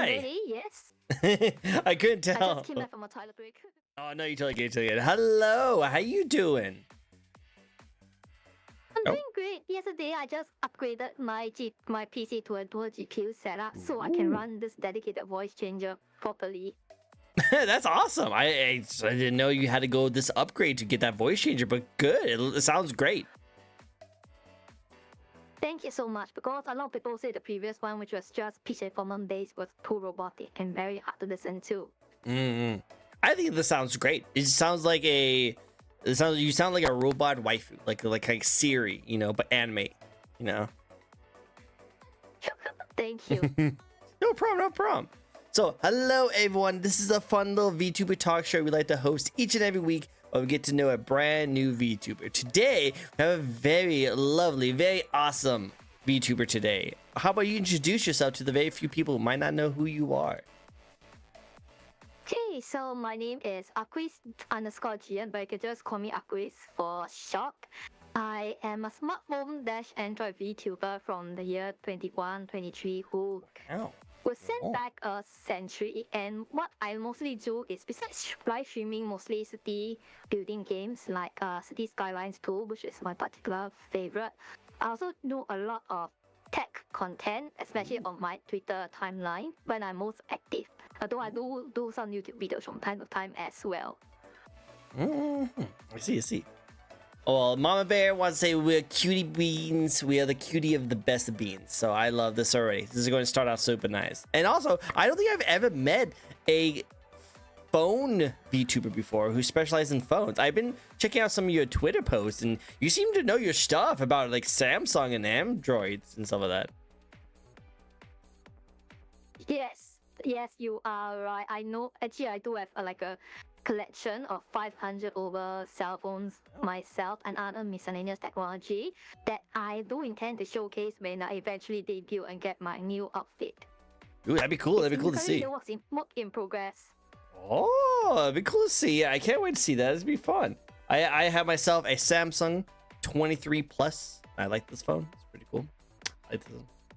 hi. Ready? Yes. I couldn't I tell. just came back from a toilet break. Oh no, you totally get it. Hello, how you doing? I'm Oh, doing great. Yesterday, I just upgraded my PC to a dual GPU setup so I can ooh. run this dedicated voice changer properly. That's awesome. I didn't know you had to go this upgrade to get that voice changer, but good. It sounds great. Thank you so much because a lot of people say the previous one, which was just pitch performance based, was too robotic and very hard to listen to. Mm-hmm. I think this sounds great. It sounds like you sound like a robot waifu, like Siri, but anime, you know. Thank you. No problem, no problem. So, hello everyone. This is a fun little VTuber talk show we like to host each and every week where we get to know a brand new VTuber. Today, we have a very lovely, very awesome VTuber today. How about you introduce yourself to the very few people who might not know who you are? Okay, so my name is Aquis_Gian, but you can just call me Aquis for short. I am a smartphone-Android VTuber from the year 21-23 who Oh. was sent back a century, and what I mostly do is besides live streaming mostly city building games like City Skylines 2, which is my particular favorite. I also do a lot of tech content, especially on my Twitter timeline when I'm most active. Although I do some YouTube videos from time to time as well. Mm-hmm. I see. Oh, well, Mama Bear wants to say we're cutie beans. We are the cutie of the best of beans. So I love this already. This is going to start out super nice. And also, I don't think I've ever met a phone VTuber before who specializes in phones. I've been checking out some of your Twitter posts, and you seem to know your stuff about like Samsung and Androids and stuff like that. Yes, you are right. I know. Actually, I do have like a collection of 500 over cell phones myself and other miscellaneous technology that I do intend to showcase when I eventually debut and get my new outfit. Ooh, that'd be cool. That'd be cool to see. Work in progress. Oh, it'd be cool to see. I can't wait to see that. It'd be fun. I have myself a Samsung 23 Plus. I like this phone. It's pretty cool.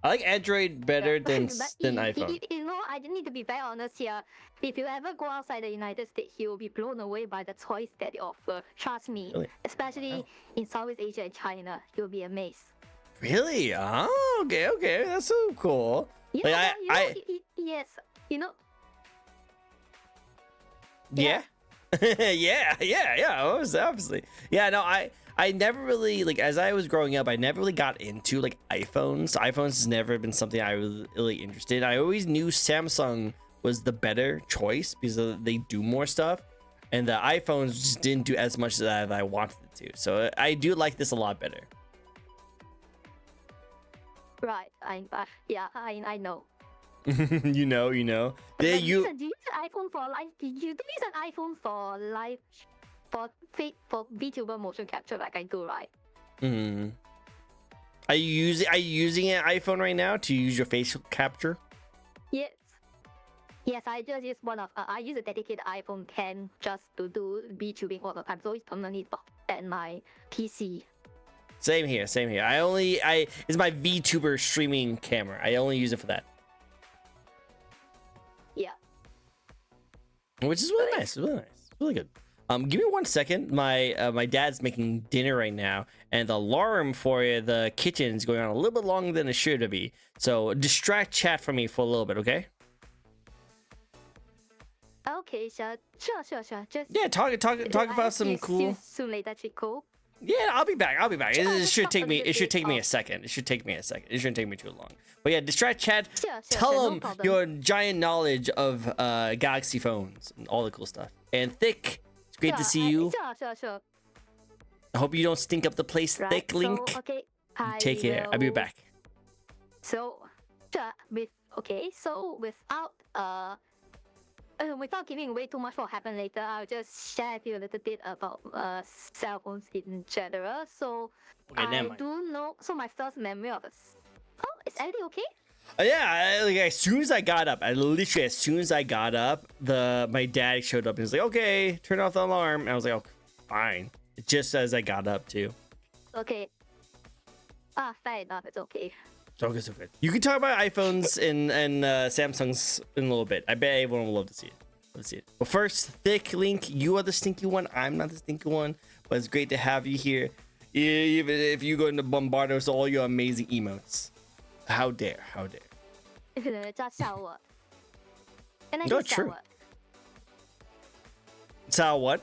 I like Android better than iPhone. You know, I need to be very honest here. If you ever go outside the United States, you will be blown away by the choice that they offer. Trust me, Really? especially in Southeast Asia and China, you'll be amazed. Really? Oh, okay. That's so cool. Yes, you know. Yeah. Yeah. Obviously. Yeah, no, I never really, like, as I was growing up, I never really got into like iPhones. iPhones has never been something I was really interested in. I always knew Samsung was the better choice because they do more stuff, and the iPhones just didn't do as much as I wanted it to. So I do like this a lot better. Right. I know. you know. Do you use an iPhone for live? Do you use an iPhone for live for VTuber motion capture like I do, right? Mm. Are you using an iPhone right now to use your facial capture? Yes, I just use I use a dedicated iPhone 10 just to do VTubing all the time, so it's permanently docked at my PC. Same here. It's my VTuber streaming camera. I only use it for that. Yeah. Which is really nice. It's really nice. It's really good. Give me 1 second. My dad's making dinner right now, and the alarm for the kitchen is going on a little bit longer than it should be. So distract chat from me for a little bit, okay? Okay, sure. Just talk about some cool. Soon later, Trickco. Yeah, I'll be back. It should take me. a It should take me bit a second. It shouldn't take me too long. But yeah, distract chat. Sure, Tell them no problem. your giant knowledge of Galaxy phones and all the cool stuff. And Thick, it's great to see you. Sure. I hope you don't stink up the place, Right, Thick Link. So, okay. Take care. I'll be back. So, without giving away too much what happened later, I'll just share with you a little bit about cell phones in general. So Okay, never mind. do know. So my first memory of is everything okay? Yeah, as soon as I got up, my dad showed up and was like, "Okay, turn off the alarm." And I was like, "Oh, fine." Just as I got up too. Okay. Fair enough. It's okay. So good, so good. You can talk about iPhones and Samsungs in a little bit. I bet everyone will love to see it. Let's see it. But first, Thick Link, you are the stinky one. I'm not the stinky one, but it's great to have you here. Even if you go into bombard us all your amazing emotes. How dare, how dare. 叫笑我，那 No, 就笑 true. 我。 So what?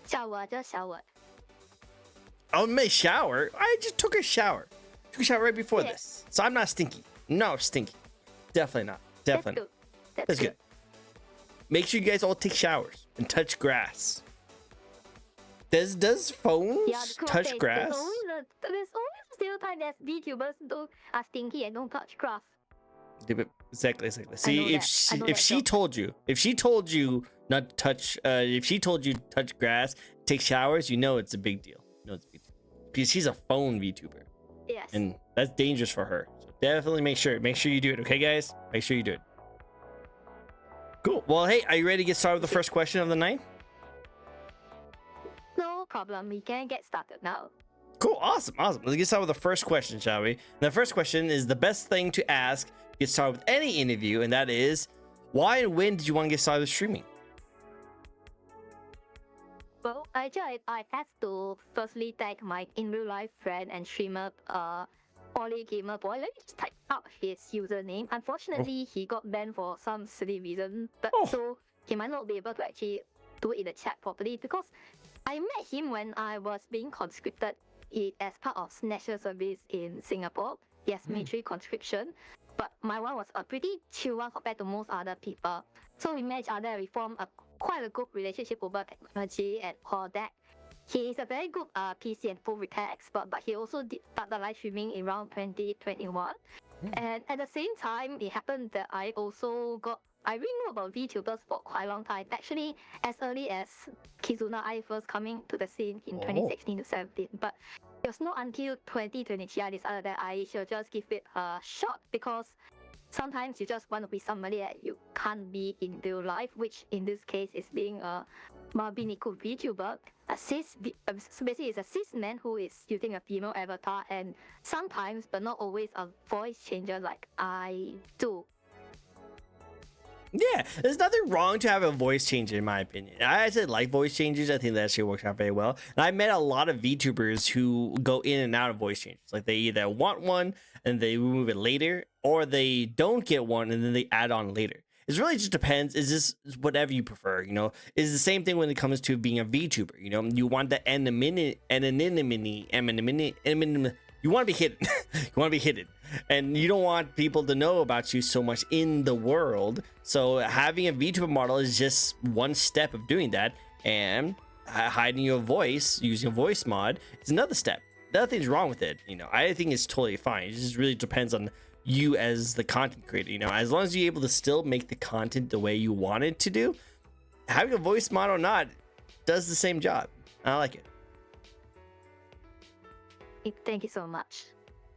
笑我就笑我。 Oh, may shower? I just took a shower. Took a shower right before Yeah. this. So I'm not stinky. No, stinky. Definitely not. That's Definitely good. not. That's good. Make sure you guys all take showers and touch grass. Does phones Yeah, the cool touch thing, grass? There's always a stereotype that VTubers are stinky and don't touch grass. Exactly. See, if she told you not to touch, if she told you to touch grass, take showers, you know it's a big deal. You know it's a big deal because she's a phone VTuber, Yes. and that's dangerous for her. So definitely make sure you do it. Okay, guys, make sure you do it. Cool. Well, hey, are you ready to get started with the first question of the night? No problem. We can get started now. Cool. Awesome. Let's get started with the first question, shall we? And the first question is the best thing to ask to get started with any interview, and that is, why and when did you want to get started with streaming? Well, I have to firstly thank my in real life friend and streamer, Ollie Gamer Boy. Let me just type out his username. Unfortunately, he got banned for some silly reason, but so he might not be able to actually do it in the chat properly because I met him when I was being conscripted as part of national service in Singapore. Yes, military conscription. But my one was a pretty chill one compared to most other people. So we met each other, we formed quite a good relationship over technology and all that. He is a very good PC and phone repair expert, but he also did start the live streaming around 2021. And at the same time, it happened that I really knew about VTubers for quite a long time. Actually, as early as Kizuna I first coming to the scene in 2016 to 17. But it was not until 2023 I decided that I should just give it a shot because sometimes you just want to be somebody that you can't be in real life, which in this case is being a Mabiniku VTuber. So basically, it's a cis man who is using a female avatar and sometimes, but not always, a voice changer like I do. Yeah, there's nothing wrong to have a voice changer, in my opinion. I actually like voice changes. I think that actually works out very well. And I met a lot of VTubers who go in and out of voice changes. Like they either want one and they remove it later, or they don't get one and then they add on later. It really just depends. Is this whatever you prefer? You know, it's the same thing when it comes to being a VTuber. You know, you want the anonymity. You want to be hidden. You want to be hidden. And you don't want people to know about you so much in the world. So having a VTuber model is just one step of doing that. And hiding your voice using a voice mod is another step. Nothing's wrong with it. You know, I think it's totally fine. It just really depends on you as the content creator. You know, as long as you're able to still make the content the way you want it to do, having a voice mod or not does the same job. I like it. Thank you so much.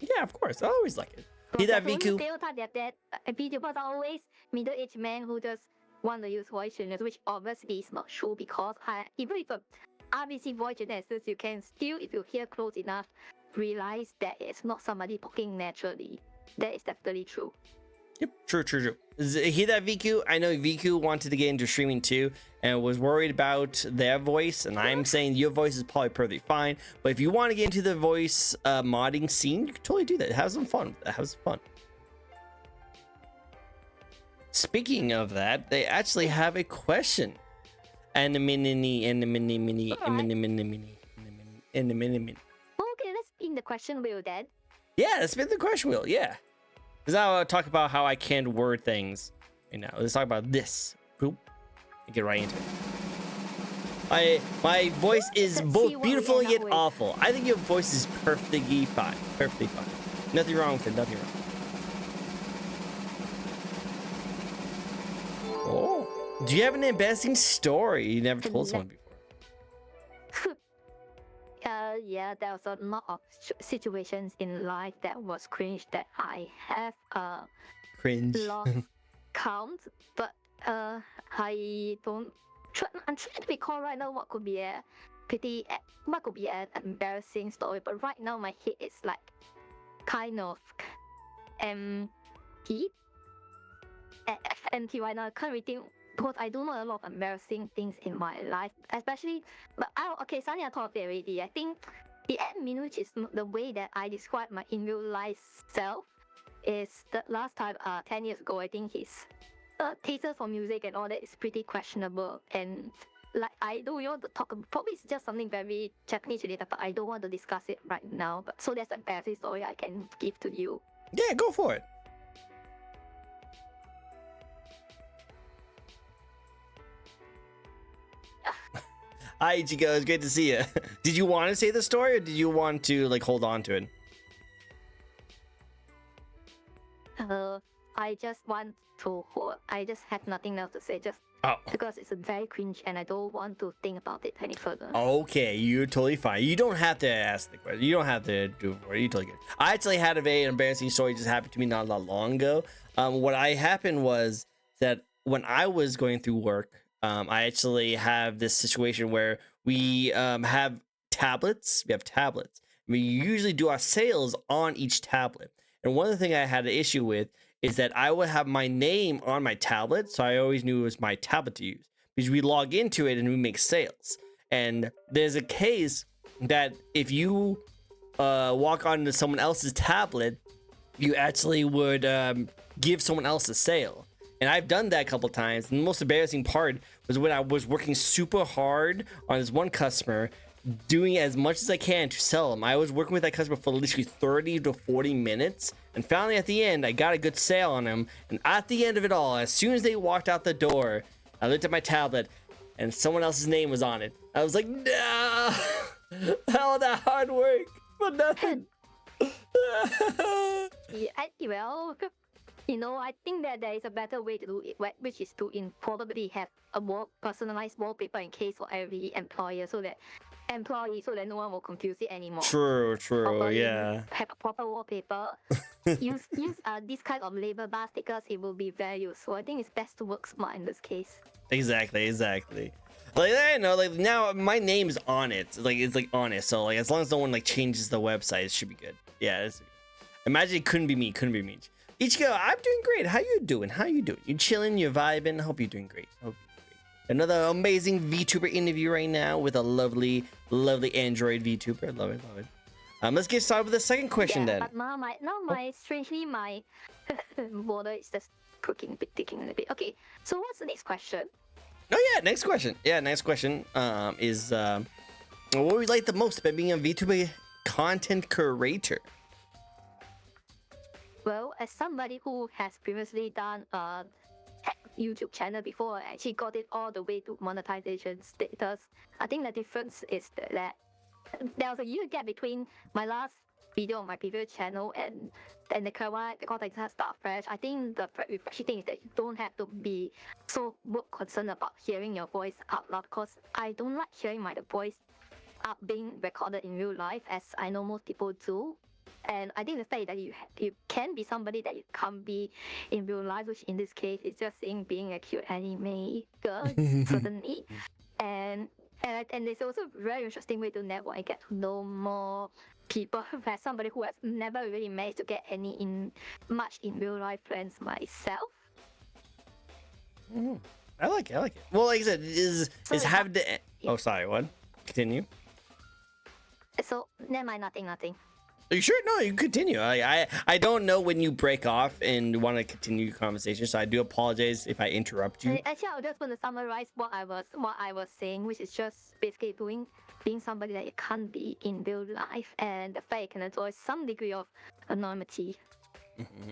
Yeah, of course. I always like it. Hear that, Viku? Stereotype that VTubers are always middle-aged men who just want to use voice changers, which obviously is not true because even if a RBC voice changer exists, you can still, if you hear close enough, realize that it's not somebody talking naturally. That is definitely true. Yep, true. Hear that, Viku? I know Viku wanted to get into streaming too and was worried about their voice, and I'm saying your voice is probably perfectly fine, but if you want to get into the voice modding scene, you can totally do that. Have some fun. Speaking of that, they actually have a question. Okay, let's spin the question wheel then. Yeah, let's spin the question wheel, yeah. Because now I'll talk about how I can't word things. And now let's talk about this. Boop. Get right into it. My voice is both beautiful yet awful. I think your voice is perfectly fine. Nothing wrong with it. Oh, do you have an embarrassing story you never told someone before? Yeah, there was a lot of situations in life that was cringe that I have Cringe. lost count, but I'm trying to recall right now what could be an embarrassing story, but right now my head is like kind of empty. Empty right now. I can't really think because I do know a lot of embarrassing things in my life, especially. But okay, something I thought of it already. I think the admin, which is the way that I describe my in real life self, is the last time 10 years ago. I think his tastes for music and all that is pretty questionable, and like I don't want to talk. Probably it's just something very Japanese related, but I don't want to discuss it right now. But so that's an embarrassing story I can give to you. Yeah, go for it. Hi Ichigo, it's great to see you. Did you want to say the story or did you want to like hold on to it? I just want to hold. I just have nothing else to say. Just because it's a very cringe and I don't want to think about it any further. Okay, you're totally fine. You don't have to ask the question. You don't have to do it for it. You're totally good. I actually had a very embarrassing story just happened to me not that long ago. What happened was that when I was going through work, I actually have this situation where we have tablets. We have tablets. We usually do our sales on each tablet. And one of the things I had an issue with is that I would have my name on my tablet, so I always knew it was my tablet to use because we log into it and we make sales. And there's a case that if you walk onto someone else's tablet, you actually would give someone else a sale. And I've done that a couple times. And the most embarrassing part was when I was working super hard on this one customer, doing as much as I can to sell them. I was working with that customer for literally 30 to 40 minutes. And finally at the end, I got a good sale on them. And at the end of it all, as soon as they walked out the door, I looked at my tablet and someone else's name was on it. I was like, no, all that hard work for nothing. Yeah, well, you know, I think that there is a better way to do it, which is to probably have a more personalized wallpaper in case for every employer, so that no one will confuse it anymore. True, Properly yeah. have a proper wallpaper. use this kind of label bar stickers. It will be very useful. I think it's best to work smart in this case. Exactly. Like I know, like now my name's on it. Like it's like on it. So like as long as no one like changes the website, it should be good. Yeah. Imagine it couldn't be me. Ichigo, I'm doing great. How you doing? You chilling? You vibing? I hope you're doing great. Another amazing VTuber interview right now with a lovely Android VTuber. Love it. Let's get started with the second question then. But strangely my border is just ticking a bit. Okay, so what's the next question? Oh yeah, next question. Is what we like the most about being a VTuber content creator? Well, as somebody who has previously done a YouTube channel before, I actually got it all the way to monetization status. I think the difference is that there was a year gap between my last video on my previous channel and the current one because I just start fresh. I think the refreshing thing is that you don't have to be so concerned about hearing your voice out loud, because I don't like hearing my voice out being recorded in real life, as I know most people do. And I think the fact that you can be somebody that you can't be in real life, which in this case is just being a cute anime girl, certainly. And it's also a very interesting way to network and get to know more people. As somebody who has never really managed to get much in real life friends myself. I like it. Well, like I said, is have the. Oh, sorry. What? Continue. So never mind. Nothing. Are you sure? No, you continue. I don't know when you break off and want to continue your conversation, so I do apologize if I interrupt you. Actually, I just want to summarize what I was saying, which is just basically being somebody that you can't be in real life, and the fact you can enjoy some degree of anonymity. Mm-hmm.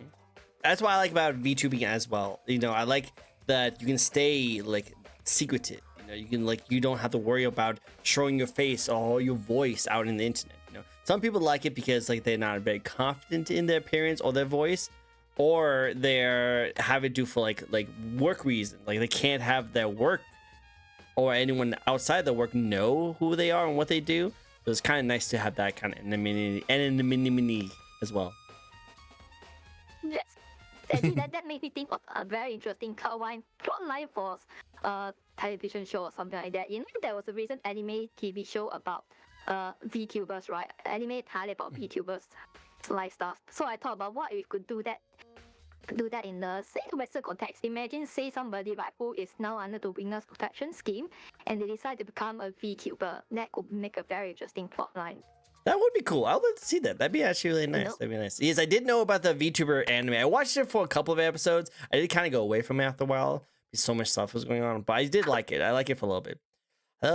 That's what I like about VTubing as well. You know, I like that you can stay like secretive. You know, you can you don't have to worry about showing your face or your voice out in the internet. You know, some people like it because they're not very confident in their appearance or their voice, or they're have it do for like work reasons. Like they can't have their work or anyone outside their work know who they are and what they do. So it's kind of nice to have that kind of anonymity as well. Yes. that made me think of a very interesting plotline for a television show or something like that. You know, there was a recent anime TV show about VTubers, right? Anime Thailand about VTubers. life stuff. So I thought about what if we could do that in the say Western context. Imagine say somebody like who is now under the witness protection scheme and they decide to become a VTuber. That could make a very interesting plot line. That would be cool. I would love to see that. That'd be actually really nice. Nope. That'd be nice. Yes, I did know about the VTuber anime. I watched it for a couple of episodes. I did kind of go away from it after a while because so much stuff was going on, but I did like it. I like it for a little bit.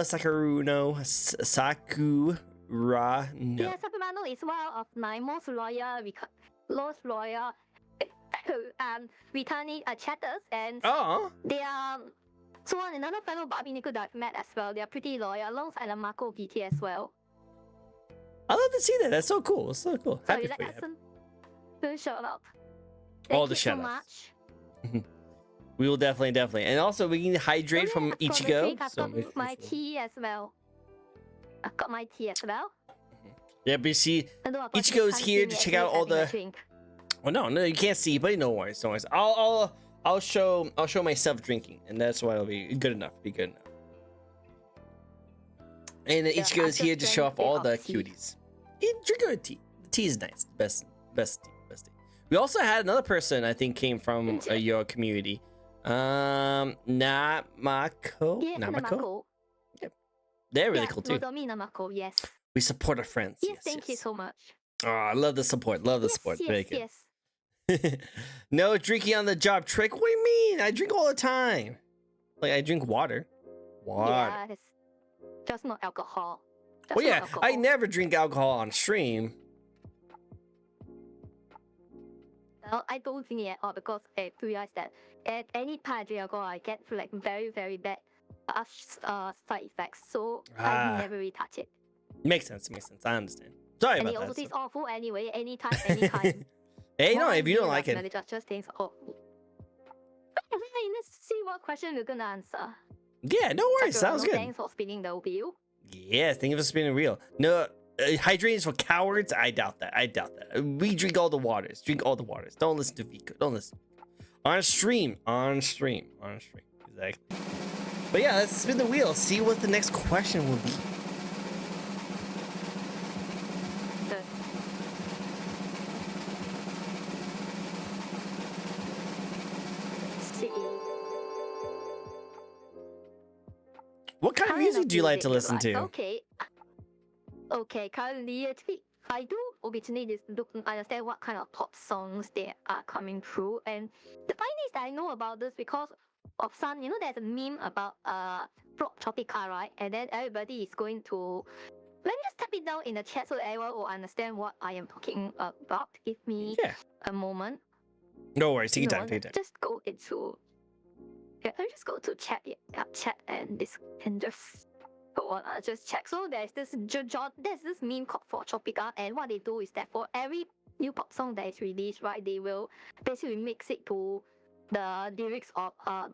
Sakura no. Sakura no. Yeah, Sakura no is one of my most loyal returning chatters, and Oh. they are so on another fellow Barbie Nico that I've met as well. They are pretty loyal alongside the Marco BT as well. I love to see that. That's so cool. It's so cool. So Happy you for let you. us do a shout out. All the Thank you so shout-outs. much. We will definitely. And also we can hydrate from I've got the Ichigo. drink, I've So got my tea as well. I've got my tea as well. yeah, but you see, Although of course, Ichigo you is can't here see to me check actually out all having a the. drink. Oh no, you can't see, but no worries, no worries. I'll show myself drinking, and that's why it'll be good enough. Be good enough. And then Yeah, Ichigo I is here just to show drank off a bit all of the tea. cuties. Drink good tea. The tea is nice. Best tea. We also had another person I think came from your community. Namako. Yes, Namako. They're really Yeah, cool too. Nozomi Namako, yes. We support our friends. Yes, thank you so much. Oh, I love the support. Love the support. Very good. Yes. No drinking on the job trick. What do you mean? I drink all the time. Like I drink water. Yeah, it's just not alcohol. Just Well, not yeah, alcohol. I never drink alcohol on stream. Well, I don't think it at all because I realize that at any time I drink alcohol, I get like very, very bad side effects. So I never really touch it. Makes sense. I understand. Sorry And about it also that. tastes awful anyway. Anytime. Hey, no, Why if you don't do like that? it. It just tastes awful. Let's see what question we're gonna answer. Yeah, no worries. Sakura, Sounds no, good. Thanks for spinning the wheel. Yeah, thank you for spinning real. No, hydrating is for cowards. I doubt that. We drink all the waters. Don't listen to Vico. Don't listen. On stream. Exactly. But yeah, let's spin the wheel. See what the next question will be. The- See. What kind of music do you like to listen to? Okay, currently actually, I do originally just look and understand what kind of pop songs they are coming through, and the funny is that I know about this because of some, there's a meme about Frog Tropica, right? And then everybody is going to let me just type it down in the chat so that everyone will understand what I am talking about. Give me Yeah. a moment. No worries. Take your No, time. Take your time. Just go into let me just go to chat and this and just go on. Just check. So there's this meme called for Tropica, and what they do is that for every new pop song that is released, right, they will basically mix it to the lyrics of a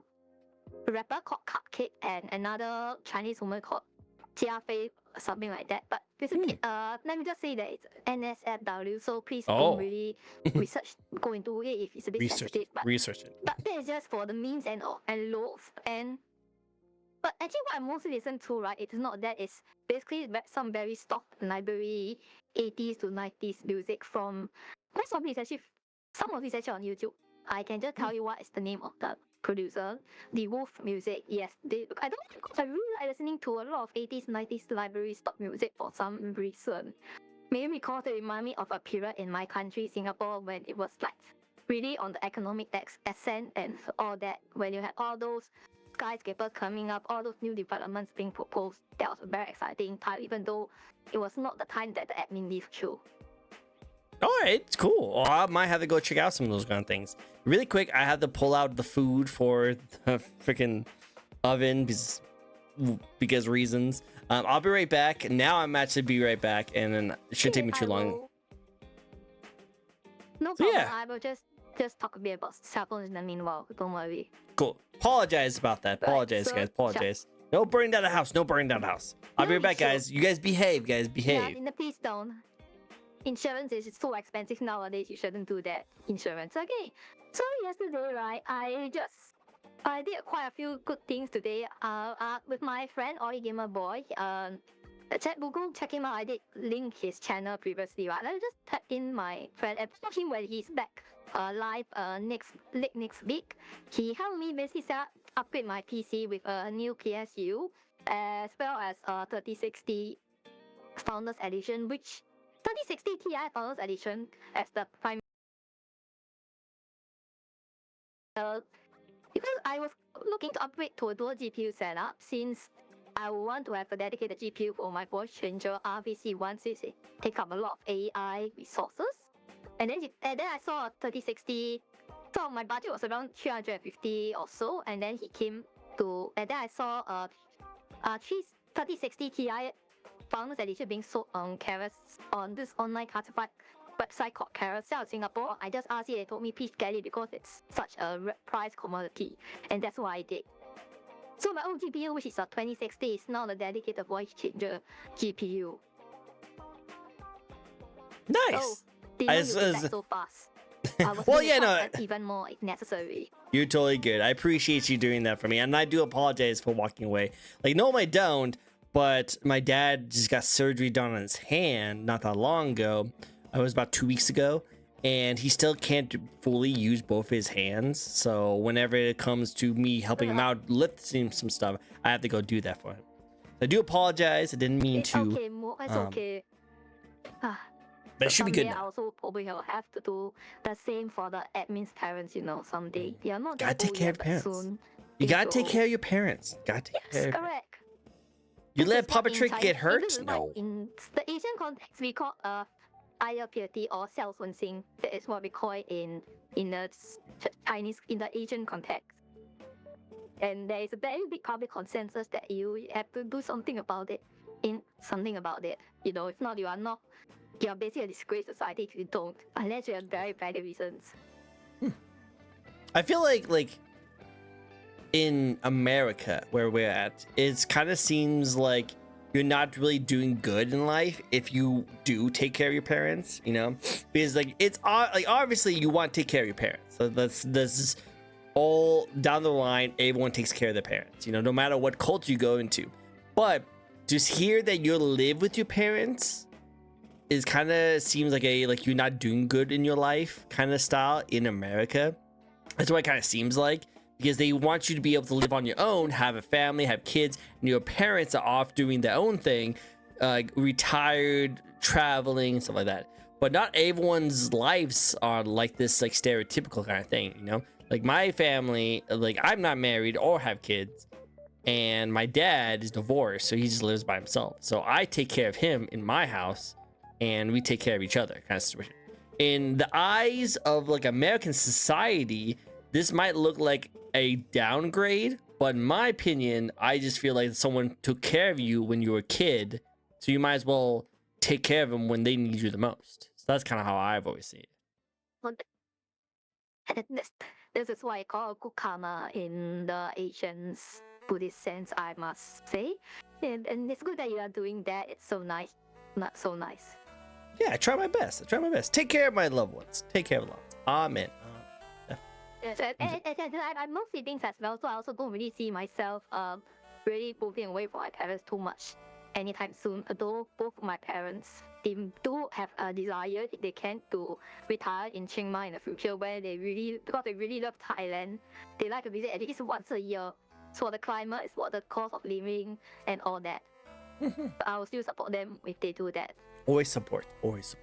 rapper called Cupcake and another Chinese woman called Tia Fei, something like that. But it's a bit, let me just say that it's NSFW, so please don't really go into it if it's a bit sensitive. Research it. But that is just for the memes and loads. But actually what I mostly listen to, right, it's not that, it's basically some very stock library 80s to 90s music from most of it is actually some of it is actually on YouTube. I can just tell you what is the name of the producer. The Wolf Music, yes. I really like listening to a lot of 80s, 90s library stock music for some reason. Maybe because it remind me of a period in my country, Singapore, when it was like really on the economic ascent and all that, when you had all those skyscrapers coming up, all those new developments being proposed. That was a very exciting time, even though it was not the time that the admin leave through. All right, it's cool. Well, I might have to go check out some of those kind of things. Really quick, I have to pull out the food for the freaking oven because reasons. I'll be right back. Now I'm actually be right back, and then it shouldn't take me too long. No problem. Yeah. I will just talk a bit about cell phones in the meanwhile. Don't worry. Cool. Apologize about that. Apologize, guys. Apologize. No burning down the house. I'll be right back, guys. You guys behave. Yeah, please don't. Insurance is so expensive nowadays. You shouldn't do that. Insurance. Okay. So yesterday, right, I did quite a few good things today. With my friend Ori Gamer Boy. Google, check him out. I did link his channel previously, right? Let's just type in my friend and watch him when he's back live next week. He helped me basically upgrade my PC with a new PSU as well as 3060 Founders Edition, which 3060 Ti Founders Edition as the prime. Because I was looking to upgrade to a dual GPU setup since I want to have a dedicated GPU for my voice changer RVC one since it take up a lot of AI resources. And then I saw a 3060. So my budget was around 350 or so, and then he came to, and then I saw 3060 Ti Founders Edition being sold on this online classified website called Carousel Singapore. I just asked it, they told me please get it because it's such a price commodity, and that's why I did. So my own GPU, which is a 2060, is now a dedicated voice changer GPU. Nice. Oh, didn't you do that so fast? I was well, yeah, no. Even more if necessary. You're totally good. I appreciate you doing that for me, and I do apologize for walking away. Like, no, I don't. But my dad just got surgery done on his hand not that long ago. It was about 2 weeks ago, and he still can't fully use both his hands. So whenever it comes to me helping him out, lifting some stuff, I have to go do that for him. I do apologize. I didn't mean it's to. Okay, it's okay. But it should be good I now. also probably will have to do the same for the admin's parents, someday. You're not Gotta take care of parents. Soon You gotta take care of your parents. Gotta take care of correct. You let Papa Trick get hurt? No. In the Asian context, we call piety or 孝顺心. That is what we call it in the Chinese, in the Asian context. And there is a very big public consensus that you have to do something about it. If not, you're basically a disgrace to society if you don't, unless you have very valid reasons. I feel like in America where we're at, it kind of seems like you're not really doing good in life if you do take care of your parents, because like it's like obviously you want to take care of your parents. So this is all down the line. Everyone takes care of their parents, no matter what culture you go into. But just hear that you live with your parents is kind of seems like you're not doing good in your life kind of style in America. That's what it kind of seems like, because they want you to be able to live on your own, have a family, have kids, and your parents are off doing their own thing, retired, traveling, and stuff like that. But not everyone's lives are like this, like stereotypical kind of thing, Like my family, like I'm not married or have kids, and my dad is divorced, so he just lives by himself. So I take care of him in my house, and we take care of each other kind of situation. In the eyes of like American society, this might look like a downgrade, but in my opinion, I just feel like someone took care of you when you were a kid, so you might as well take care of them when they need you the most. So that's kind of how I've always seen it. This is why I call good karma in the Asian Buddhist sense, I must say. And it's good that you are doing that. It's so nice. Not so nice. Yeah, I try my best. Take care of my loved ones. Take care of loved ones. Amen. Yes, and I'm mostly things as well, so I also don't really see myself really moving away from my parents too much anytime soon. Although both my parents, they do have a desire, if they can, to retire in Chiang Mai in the future, because they really love Thailand. They like to visit at least once a year. So the climate is what the cost of living and all that. I will still support them if they do that. Always support. I love it.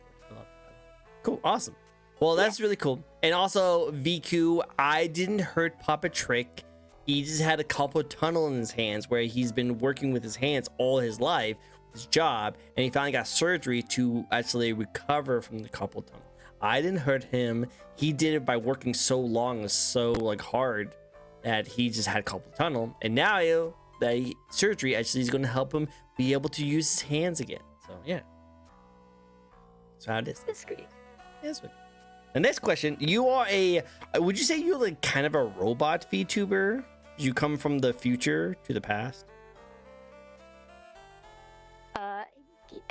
Cool. Awesome. Well, that's really cool. And also, VQ, I didn't hurt Papa Trick. He just had a carpal tunnel in his hands where he's been working with his hands all his life, his job, and he finally got surgery to actually recover from the carpal tunnel. I didn't hurt him. He did it by working so long and so hard that he just had carpal tunnel. And now that surgery actually is going to help him be able to use his hands again. So, yeah. So how it is. That's great. Yes. The next question, would you say you're like kind of a robot VTuber? You come from the future to the past?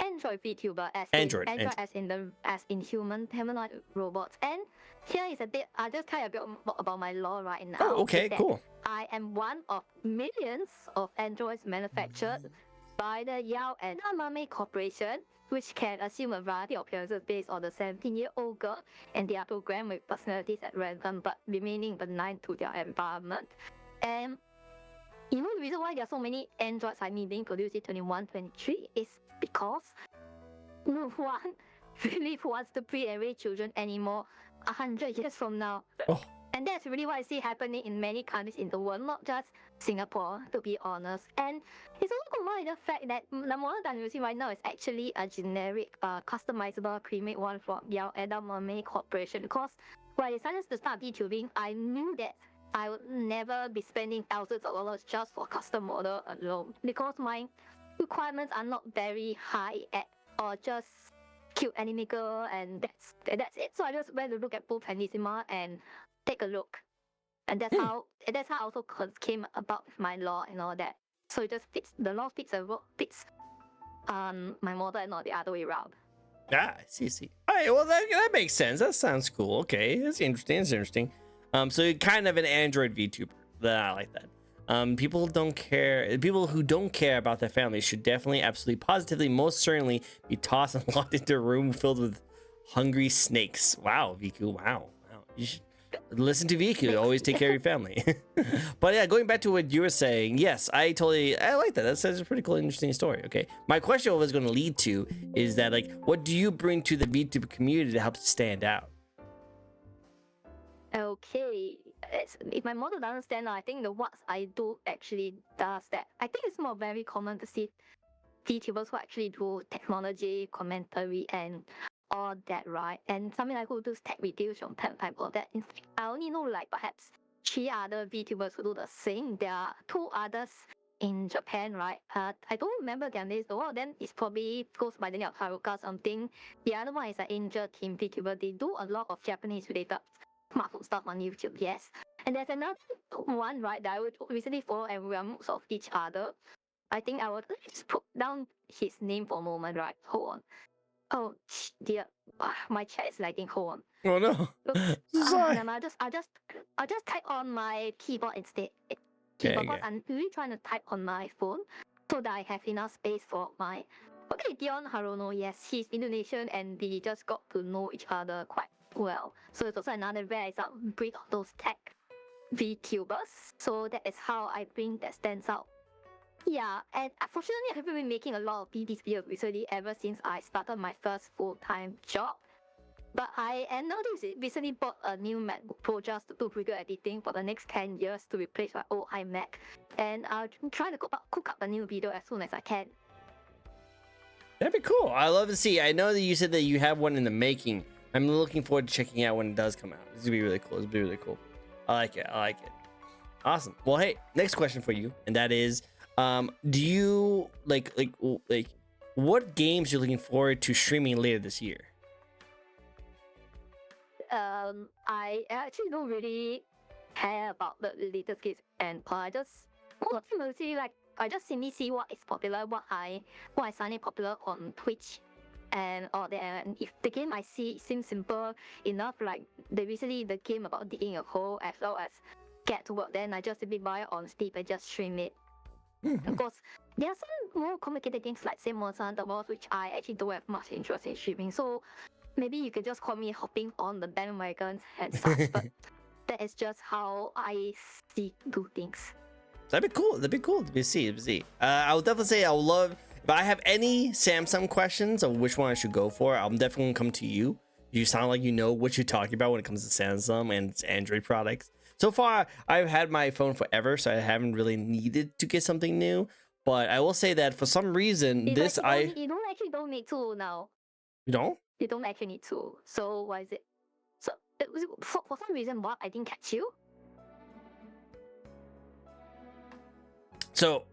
Android VTuber Android as in humanoid robots. And here is I'll just tell you a bit about my lore right now. Oh, okay, cool. I am one of millions of androids manufactured by the Yao and Amame Corporation, which can assume a variety of appearances based on the 17-year-old girl, and they are programmed with personalities at random but remaining benign to their environment. And you know the reason why there are so many androids like me being produced in 2123 is because no one really wants to breed and raise children anymore 100 years from now. Oh. And that's really what I see happening in many countries in the world, not just Singapore, to be honest. And it's also combined with the fact that the model that I'm using right now is actually a generic, customizable pre-made one from Yao Edamame Corporation. Because when I decided to start VTubing, I knew that I would never be spending thousands of dollars just for custom model alone. Because my requirements are not very high at or just cute anime girl, and that's it. So I just went to look at both Anissima and take a look, and that's how I also came about my law and all that. So it just fits the law fits my model and not the other way around. Ah, I see. All right, well that makes sense. That sounds cool. Okay, that's interesting. It's interesting. So you're kind of an Android VTuber. I like that. People who don't care about their families should definitely, absolutely, positively, most certainly be tossed and locked into a room filled with hungry snakes. Wow, Viku. Wow. You should listen to Viku. Always take care of your family. But yeah, going back to what you were saying, yes, I like that. That's a pretty cool, interesting story. Okay, my question was going to lead to is that, like, what do you bring to the VTuber community to help it stand out? Okay, if my model doesn't stand out, I think the what I do actually does that. I think it's more very common to see VTubers who actually do technology, commentary, and all that, right? And something like who does tech reviews from time to time, all that. In fact, I only know like perhaps 3 other VTubers who do the same. There are 2 others in Japan, right? I don't remember their names though. Then it's probably goes by the name of Haruka something. The other one is an Angel Team VTuber. They do a lot of Japanese related smartphone stuff on YouTube, yes. And there's another one, right, that I would recently follow, and we are most of each other. I think I would just put down his name for a moment, right? Hold on. Oh dear, my chat is lagging. Hold on. Oh no. Oops. Sorry. No, I'll just type on my keyboard instead. Okay. I'm really trying to type on my phone so that I have enough space for my. Okay, Dion Harono, yes, he's Indonesian and we just got to know each other quite well. So it's also another rare breed of those tech VTubers. So that is how I think that stands out. Yeah, and unfortunately, I haven't been making a lot of these videos recently ever since I started my first full-time job. But I noticed recently bought a new MacBook Pro just to do video editing for the next 10 years to replace my old iMac. And I'll try to cook up a new video as soon as I can. That'd be cool. I love to see. I know that you said that you have one in the making. I'm looking forward to checking out when it does come out. It's gonna be really cool. I like it. Awesome. Well, hey, next question for you, and that is, do you like what games you're looking forward to streaming later this year? I actually don't really care about the latest games and I just mostly like I just simply see what is popular, what I suddenly popular on Twitch and all that. And if the game I see seems simple enough, like recently the game about digging a hole as well as get to work, then I just simply buy it on Steam and just stream it. Of course, there are some more complicated games like Same Monster the Walls, which I actually don't have much interest in streaming. So maybe you could just call me hopping on the bandwagons and such, but that is just how I do things. That'd be cool. To see. I will definitely say I would love if I have any Samsung questions of which one I should go for. I'm definitely gonna come to you. You sound like you know what you're talking about when it comes to Samsung and its Android products. So far, I've had my phone forever, so I haven't really needed to get something new. But I will say that for some reason, you don't need to now. You don't? You don't actually need to. So why is it? So it was for some reason what I didn't catch you. So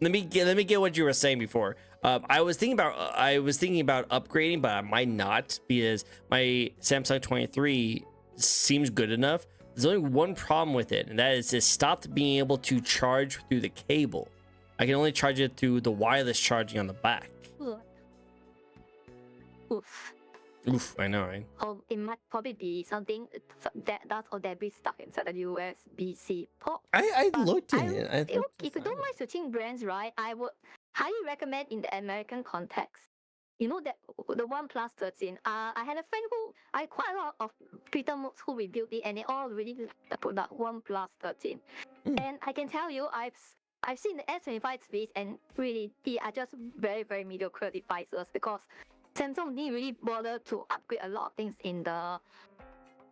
let me get what you were saying before. I was thinking about upgrading, but I might not because my Samsung 23 seems good enough. There's only one problem with it, and that is it stopped being able to charge through the cable. I can only charge it through the wireless charging on the back. Oof, I know, right? Oh, it might probably be something that does or that be stuck inside the USB-C port. I looked in it. If you don't mind switching brands, right, I would highly recommend in the American context. You know that the OnePlus 13. I had a friend who I quite a lot of Twitter mods who reviewed it, and they all really like the product OnePlus 13. And I can tell you, I've seen the S25 space, and really they are just very very mediocre devices because Samsung didn't really bother to upgrade a lot of things in the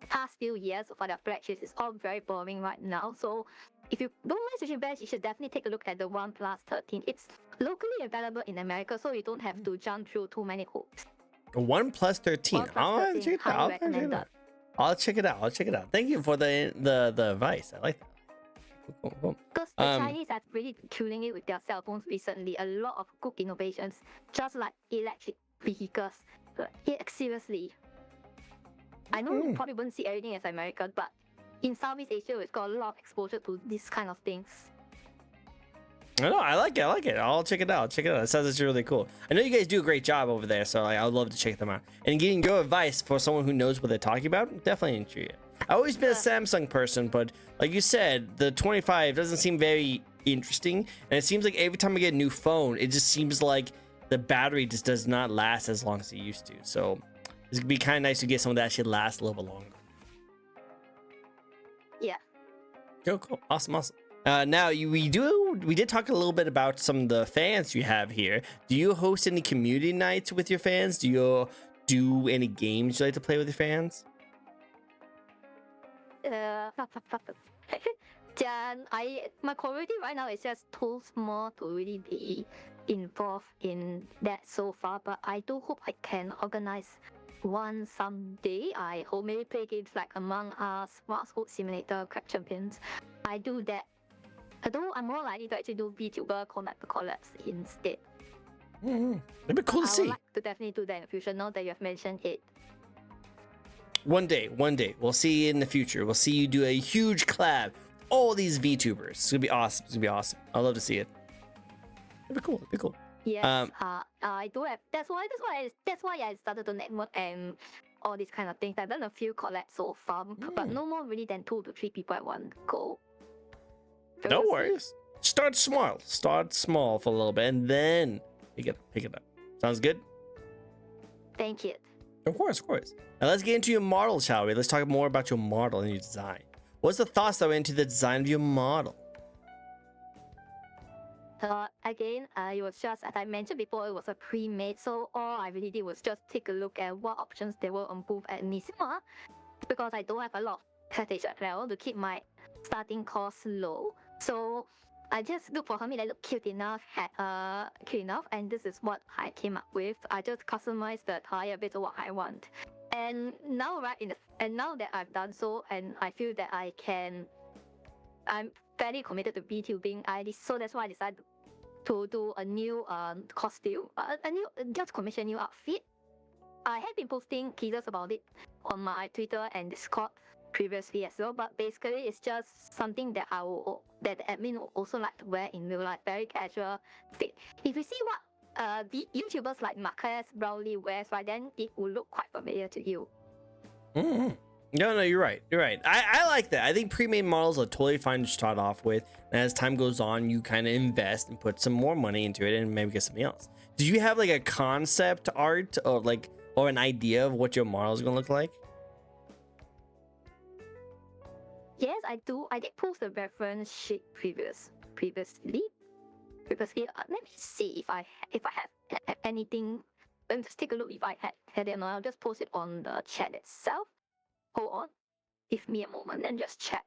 past few years for their flagships. It's all very boring right now. So if you don't mind switching brands, you should definitely take a look at the OnePlus 13. It's locally available in America, so you don't have to jump through too many hoops. A OnePlus 13. OnePlus I'll 13, check it highly out. recommended. I'll check it out. I'll check it out. Thank you for the advice. I like that. Cool. Because the Chinese are really killing it with their cell phones recently. A lot of good innovations, just like electric vehicles. But yeah, seriously. I know you probably won't see everything as American, but in Southeast Asia, we've got a lot of exposure to these kind of things. I know. I like it. I'll check it out. It sounds it's really cool. I know you guys do a great job over there, so I would love to check them out. And getting your advice for someone who knows what they're talking about, definitely intrigued. I've always been a Samsung person, but like you said, the 25 doesn't seem very interesting. And it seems like every time I get a new phone, it just seems like the battery just does not last as long as it used to. So it's gonna be kind of nice to get someone that actually lasts a little bit longer. Yeah. Cool. Awesome. Now we did talk a little bit about some of the fans you have here. Do you host any community nights with your fans? Do you do any games you like to play with your fans? My community right now is just too small to really be involved in that so far, but I do hope I can organize one someday. I hope maybe play games like Among Us, Fast Simulator, Crack Champions. I do that. Although I'm more likely to actually do VTuber collabs instead. It'd be cool to see. I would like to definitely do that in the future now that you have mentioned it. One day, we'll see you in the future. We'll see you do a huge collab. All these VTubers. It's gonna be awesome. I'd love to see it. It'd be cool. Yes, I do have. That's why I started to network and all these kind of things. I've done a few collabs so far, but no more really than 2 to 3 people at one go. No worries. Start small for a little bit, and then pick it up. Sounds good. Thank you. Of course. Now let's get into your model, shall we? Let's talk more about your model and your design. What's the thoughts that went into the design of your model? Again, it was just, as I mentioned before, it was a pre-made, so all I really did was just take a look at what options there were on booth at Nisima, because I don't have a lot of package at level to keep my starting cost low. So I just looked for something that looked cute enough, and this is what I came up with. I just customized the attire a bit to what I want. And now, now that I've done so, and I feel that I'm fairly committed to VTubing. So that's why I decided to do a new costume, just commission a new outfit. I have been posting teasers about it on my Twitter and Discord previously as well, but basically it's just something that that the admin will also like to wear in real life, very casual fit. If you see what the YouTubers like Marcus Brownlee wears, right, then it will look quite familiar to you. No, you're right. I like that. I think pre-made models are totally fine to start off with, and as time goes on, you kind of invest and put some more money into it and maybe get something else. Do you have like a concept art or an idea of what your model is gonna look like? Yes, I do. I did post a reference sheet previously. Let me see if I have anything. Let me just take a look if I had it or not. I'll just post it on the chat itself. Hold on. Give me a moment and just check.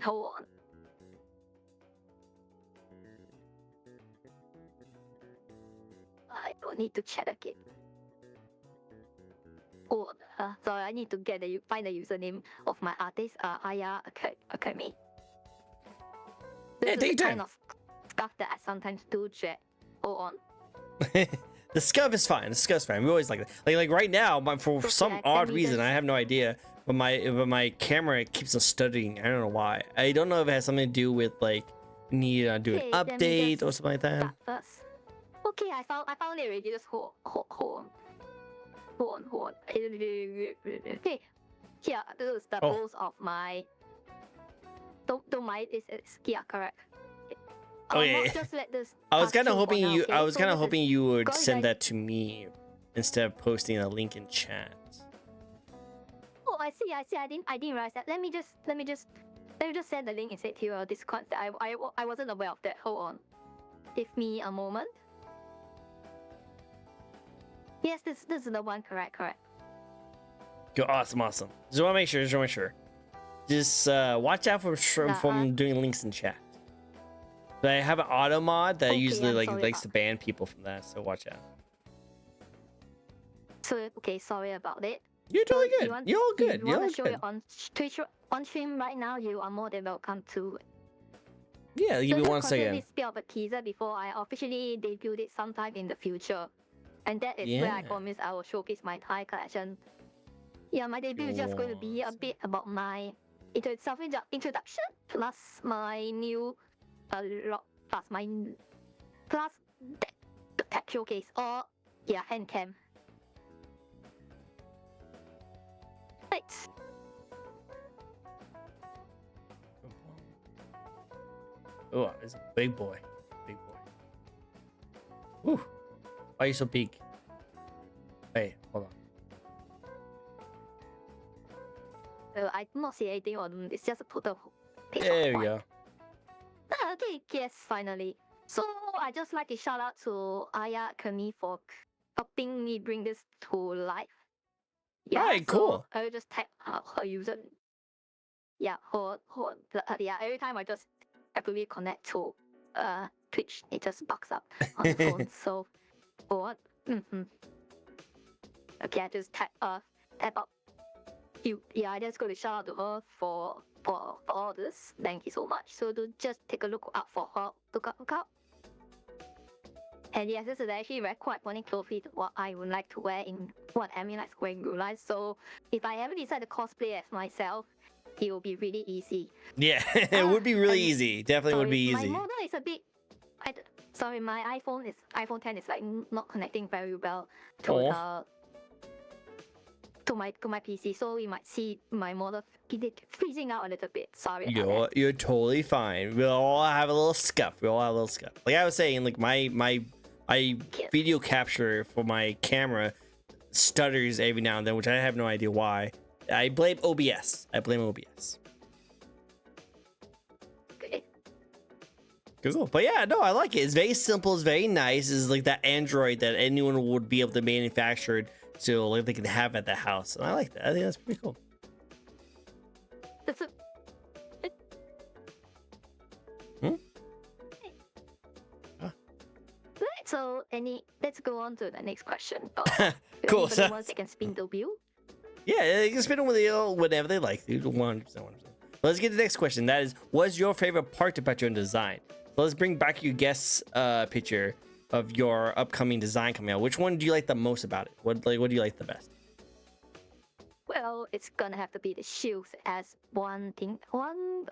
Hold on. I don't need to chat again. Oh, sorry, I need to find the username of my artist, Aya Academy. This is the kind of stuff that I sometimes do chat. Hold on. The scuff is fine. We always like that. Like right now, for some odd reason, I have no idea, but my camera keeps on stuttering. I don't know why. I don't know if it has something to do with like need to do an update or something like that. First. Okay, I found it already. Just hold on. Okay, here, this is the post of my don't mind. It's yeah, correct. Okay. Not just let this. I was pass kind of through for hoping now, you. okay? I was So kind of this is hoping you would going send back- that to me instead of posting a link in chat. Oh, I see. I didn't realize that. Let me just send the link instead to your Discord. I wasn't aware of that. Hold on. Give me a moment. Yes, this is the one. Correct. Go, awesome. Just want to make sure. Just watch out from doing links in chat. But I have an auto mod that Okay, usually I'm likes sorry to ban people from that, so watch out. So okay, sorry about it. You're totally good. You're all good. You You're want all to show good. it on Twitch on stream right now? You are more than welcome to. Yeah, give me just 1 consider second. this bit of a teaser before I officially debut it sometime in the future, and that is where I Yeah. promise I will showcase my Thai collection. Yeah, my debut is just going to be a bit about my introduction plus my new plus the tech showcase or yeah hand cam. Right. Oh, it's a big boy. Woo. Why are you so big? Wait, hold on. I do not see anything on it's just a total page. There we go. Okay, yes, finally. So I just like to shout out to Aya Kami for helping me bring this to life. Yeah, Alright, cool. So I will just type her user. Yeah, yeah. Every time I just happily connect to Twitch, it just bugs up on the phone. So what? Okay, I just tap up. Yeah, I just go to shout out to her for all this. Thank you so much. So to just take a look out for her. Look out. And yes, this is actually very quite funny clothes what I would like to wear in what Emmy likes wearing in real life. So if I ever decide to cosplay as myself, it will be really easy. Yeah, it would be really and easy. Definitely would be easy. My model is a bit. Sorry, my iPhone 10 is like not connecting very well to to my PC, so you might see my model freezing out a little bit. Sorry. You're totally fine. We all have a little scuff. Like I was saying, like my video capture for my camera stutters every now and then, which I have no idea why. I blame OBS. Okay. Cool. But yeah, no, I like it. It's very simple. It's very nice. It's like that Android that anyone would be able to manufacture, so like they can have at the house. And I like that. I think that's pretty cool. That's Right, so let's go on to the next question. Cool. Anybody wants they can spin the wheel. Yeah, they can spin them with you whenever they like. 100%. Let's get to the next question. That is, what's your favorite part about your design? So let's bring back your guest picture of your upcoming design coming out. Which one do you like the most about it? What do you like the best? Well, it's gonna have to be the shoes as one thing. One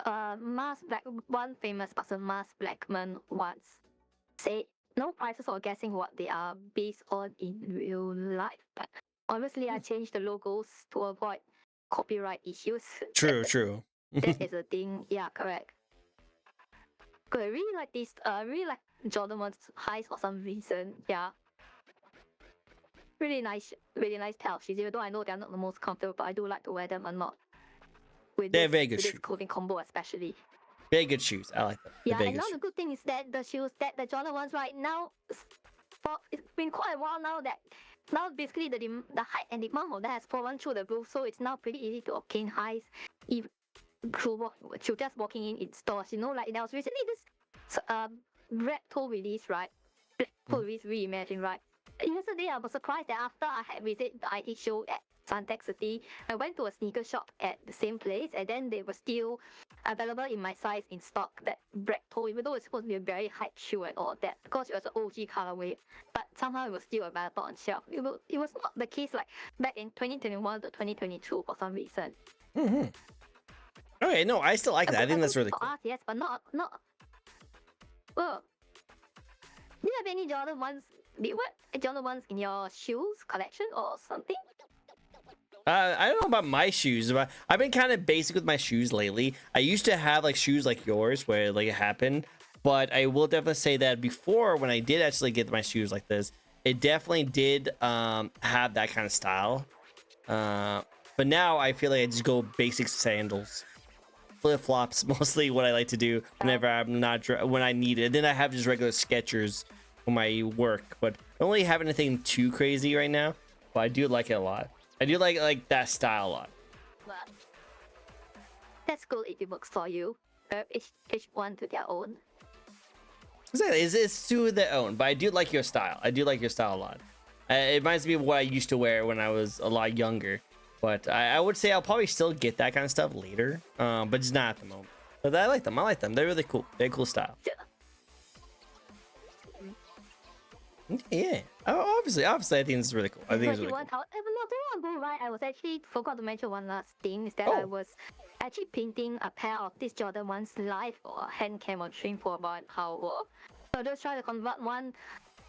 famous person, Mars Blackman, once said, "No prizes for guessing what they are based on in real life." But obviously, I changed the logos to avoid copyright issues. True. That is a thing. Yeah, correct. Cause I really like this. Really like Jordan 1's highs for some reason. Yeah. Really nice pair of shoes. Even though I know they're not the most comfortable, but I do like to wear them a lot. They're very good with shoes. this clothing combo, especially. Very good shoes. I like them. Yeah, and now the good thing is that the shoes that the Jordan 1s right now, it's been quite a while now that now basically the height and demand of that has fallen through the roof, so it's now pretty easy to obtain highs, even through just walking in stores. You know, like there was recently this Red Toe release, right? Black Toe release reimagined, right? Yesterday I was surprised that after I had visited the IT show at Suntec City, I went to a sneaker shop at the same place, and then they were still available in my size in stock. That Black Toe, even though it's supposed to be a very hype shoe and all that, because it was an OG colorway, but somehow it was still available on shelf. It was not the case like back in 2021 to 2022 for some reason. Okay, no, I still like that. I think that's really cool. Us, yes, but not. Well, do you have any Jordan 1s? Jordan 1s in your shoes collection or something? I don't know about my shoes, but I've been kind of basic with my shoes lately. I used to have like shoes like yours where like it happened, but I will definitely say that before, when I did actually get my shoes like this, it definitely did have that kind of style. But now I feel like I just go basic sandals, flip flops, mostly what I like to do whenever I'm not when I need it. And then I have just regular Skechers for my work, but I don't really have anything too crazy right now. But I do like it a lot. I do like that style a lot. Well, that's good if it works for you. Each one to their own. Exactly, it's to their own. But I do like your style. I do like your style a lot. It reminds me of what I used to wear when I was a lot younger. But I would say I'll probably still get that kind of stuff later, but just not at the moment. But I like them. I like them. They're really cool. They're cool style. Yeah. Oh, obviously, I think this is really cool. I think it's really cool. Right, I was actually forgot to mention one last thing is that I was actually painting a pair of this Jordan 1's live or hand cam on stream for about an hour. So just try to convert one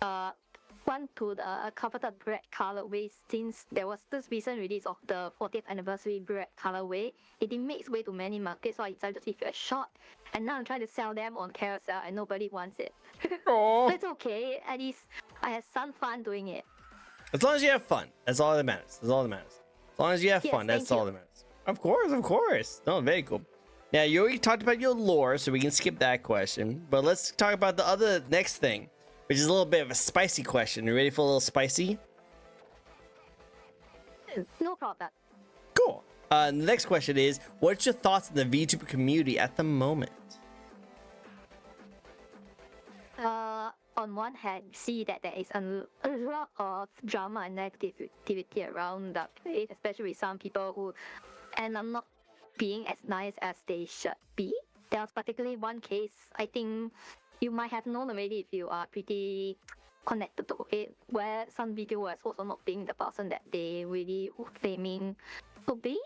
to the coveted red colorway, since there was this recent release of the 40th anniversary red colorway. It didn't make its way to many markets, so I decided to give it a shot. And now I'm trying to sell them on Carousel and nobody wants it. But it's okay, at least I had some fun doing it. As long as you have fun, that's all that matters. That's all that matters. As long as you have fun, that's all that matters. Of course. No, very cool. Now, you already talked about your lore, so we can skip that question. But let's talk about the other next thing, which is a little bit of a spicy question. You ready for a little spicy? No problem. Cool. The next question is, what's your thoughts on the VTuber community at the moment? On one hand, see that there is a lot of drama and negativity around the place, especially with some people who end up not being as nice as they should be. There's particularly one case, I think you might have known already if you are pretty connected to it, where some videos also not being the person that they really claiming to be.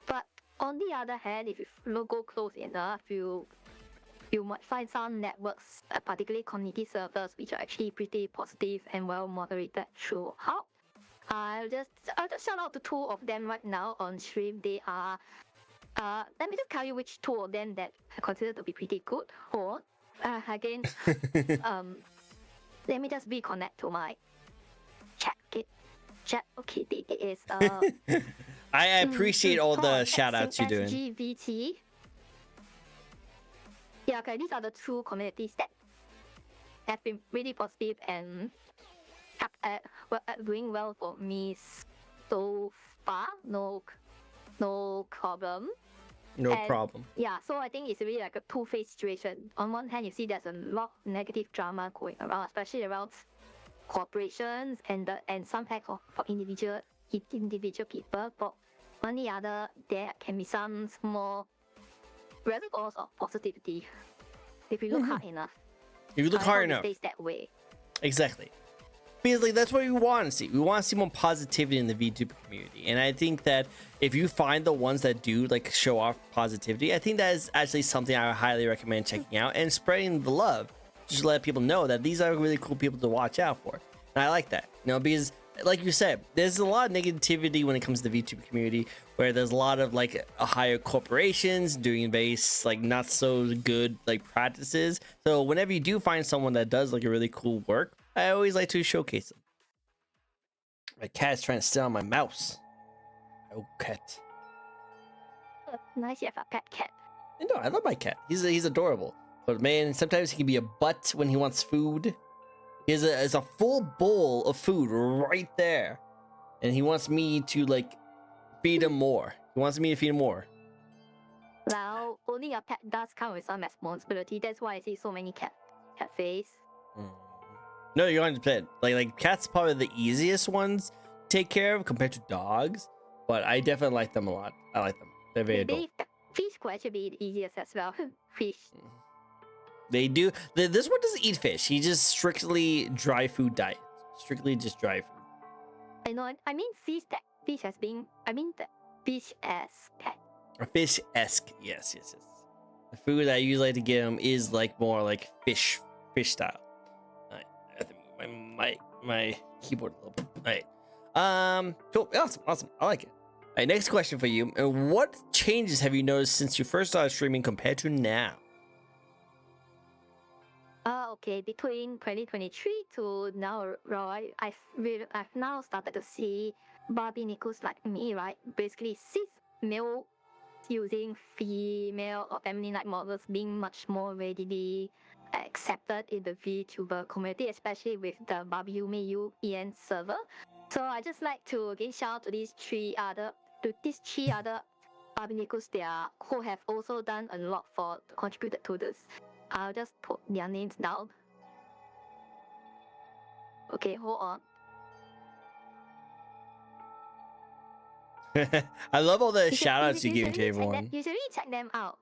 But on the other hand, if you go close enough, you might find some networks, particularly community servers, which are actually pretty positive and well moderated throughout. I'll just shout out to two of them right now on stream. They are, let me just tell you which two of them that I consider to be pretty good. Or again, let me just reconnect to my chat. Okay, it is. I appreciate all the shout outs you're doing. SGVT. Yeah, okay, these are the two communities that have been really positive and doing well for me so far. No problem. No problem. Yeah, so I think it's really like a two-faced situation. On one hand, you see there's a lot of negative drama going around, especially around corporations and some facts for individual people. But on the other, there can be some small reservoirs of positivity if you look hard enough. If you look hard enough. It stays that way. Exactly. Because like that's what we want to see. We want to see more positivity in the VTuber community. And I think that if you find the ones that do like show off positivity, I think that is actually something I would highly recommend checking out and spreading the love. Just let people know that these are really cool people to watch out for. And I like that. You know, because like you said, there's a lot of negativity when it comes to the VTuber community, where there's a lot of like higher corporations doing base like not so good like practices. So whenever you do find someone that does like a really cool work, I always like to showcase them. My cat's trying to sit on my mouse. Oh, cat. Nice you have a pet cat. No, I love my cat. He's adorable. But man, sometimes he can be a butt when he wants food. He has a full bowl of food right there, and he wants me to like feed him more. He wants me to feed him more. Well, owning a pet does come with some responsibility. That's why I see so many cafes. No, you're 100%. Like cats are probably the easiest ones to take care of compared to dogs, but I definitely like them a lot. I like them. They're very adorable. Fish could actually be the easiest as well. Fish. They do. This one doesn't eat fish. He just strictly dry food diet. Strictly just dry food. I know. I mean fish as being. I mean the fish as pet. A fish-esque. Yes. The food I usually like to give him is like more like fish style. Alright. I have to move my keyboard a little bit. Alright. Cool. Awesome. I like it. right, next question for you. What changes have you noticed since you first started streaming compared to now? Okay, between 2023 to now, right? I've now started to see Barbie Nichols like me, right? Basically, cis male using female or feminine like models being much more readily accepted in the VTuber community, especially with the Barbie Yume Yu EN server. So I just like to again shout out to these three other Barbie Nichols there who have also done a lot for contributed to this. I'll just put their names down. Okay, hold on. I love all the shout outs you give to everyone. You should really check them out.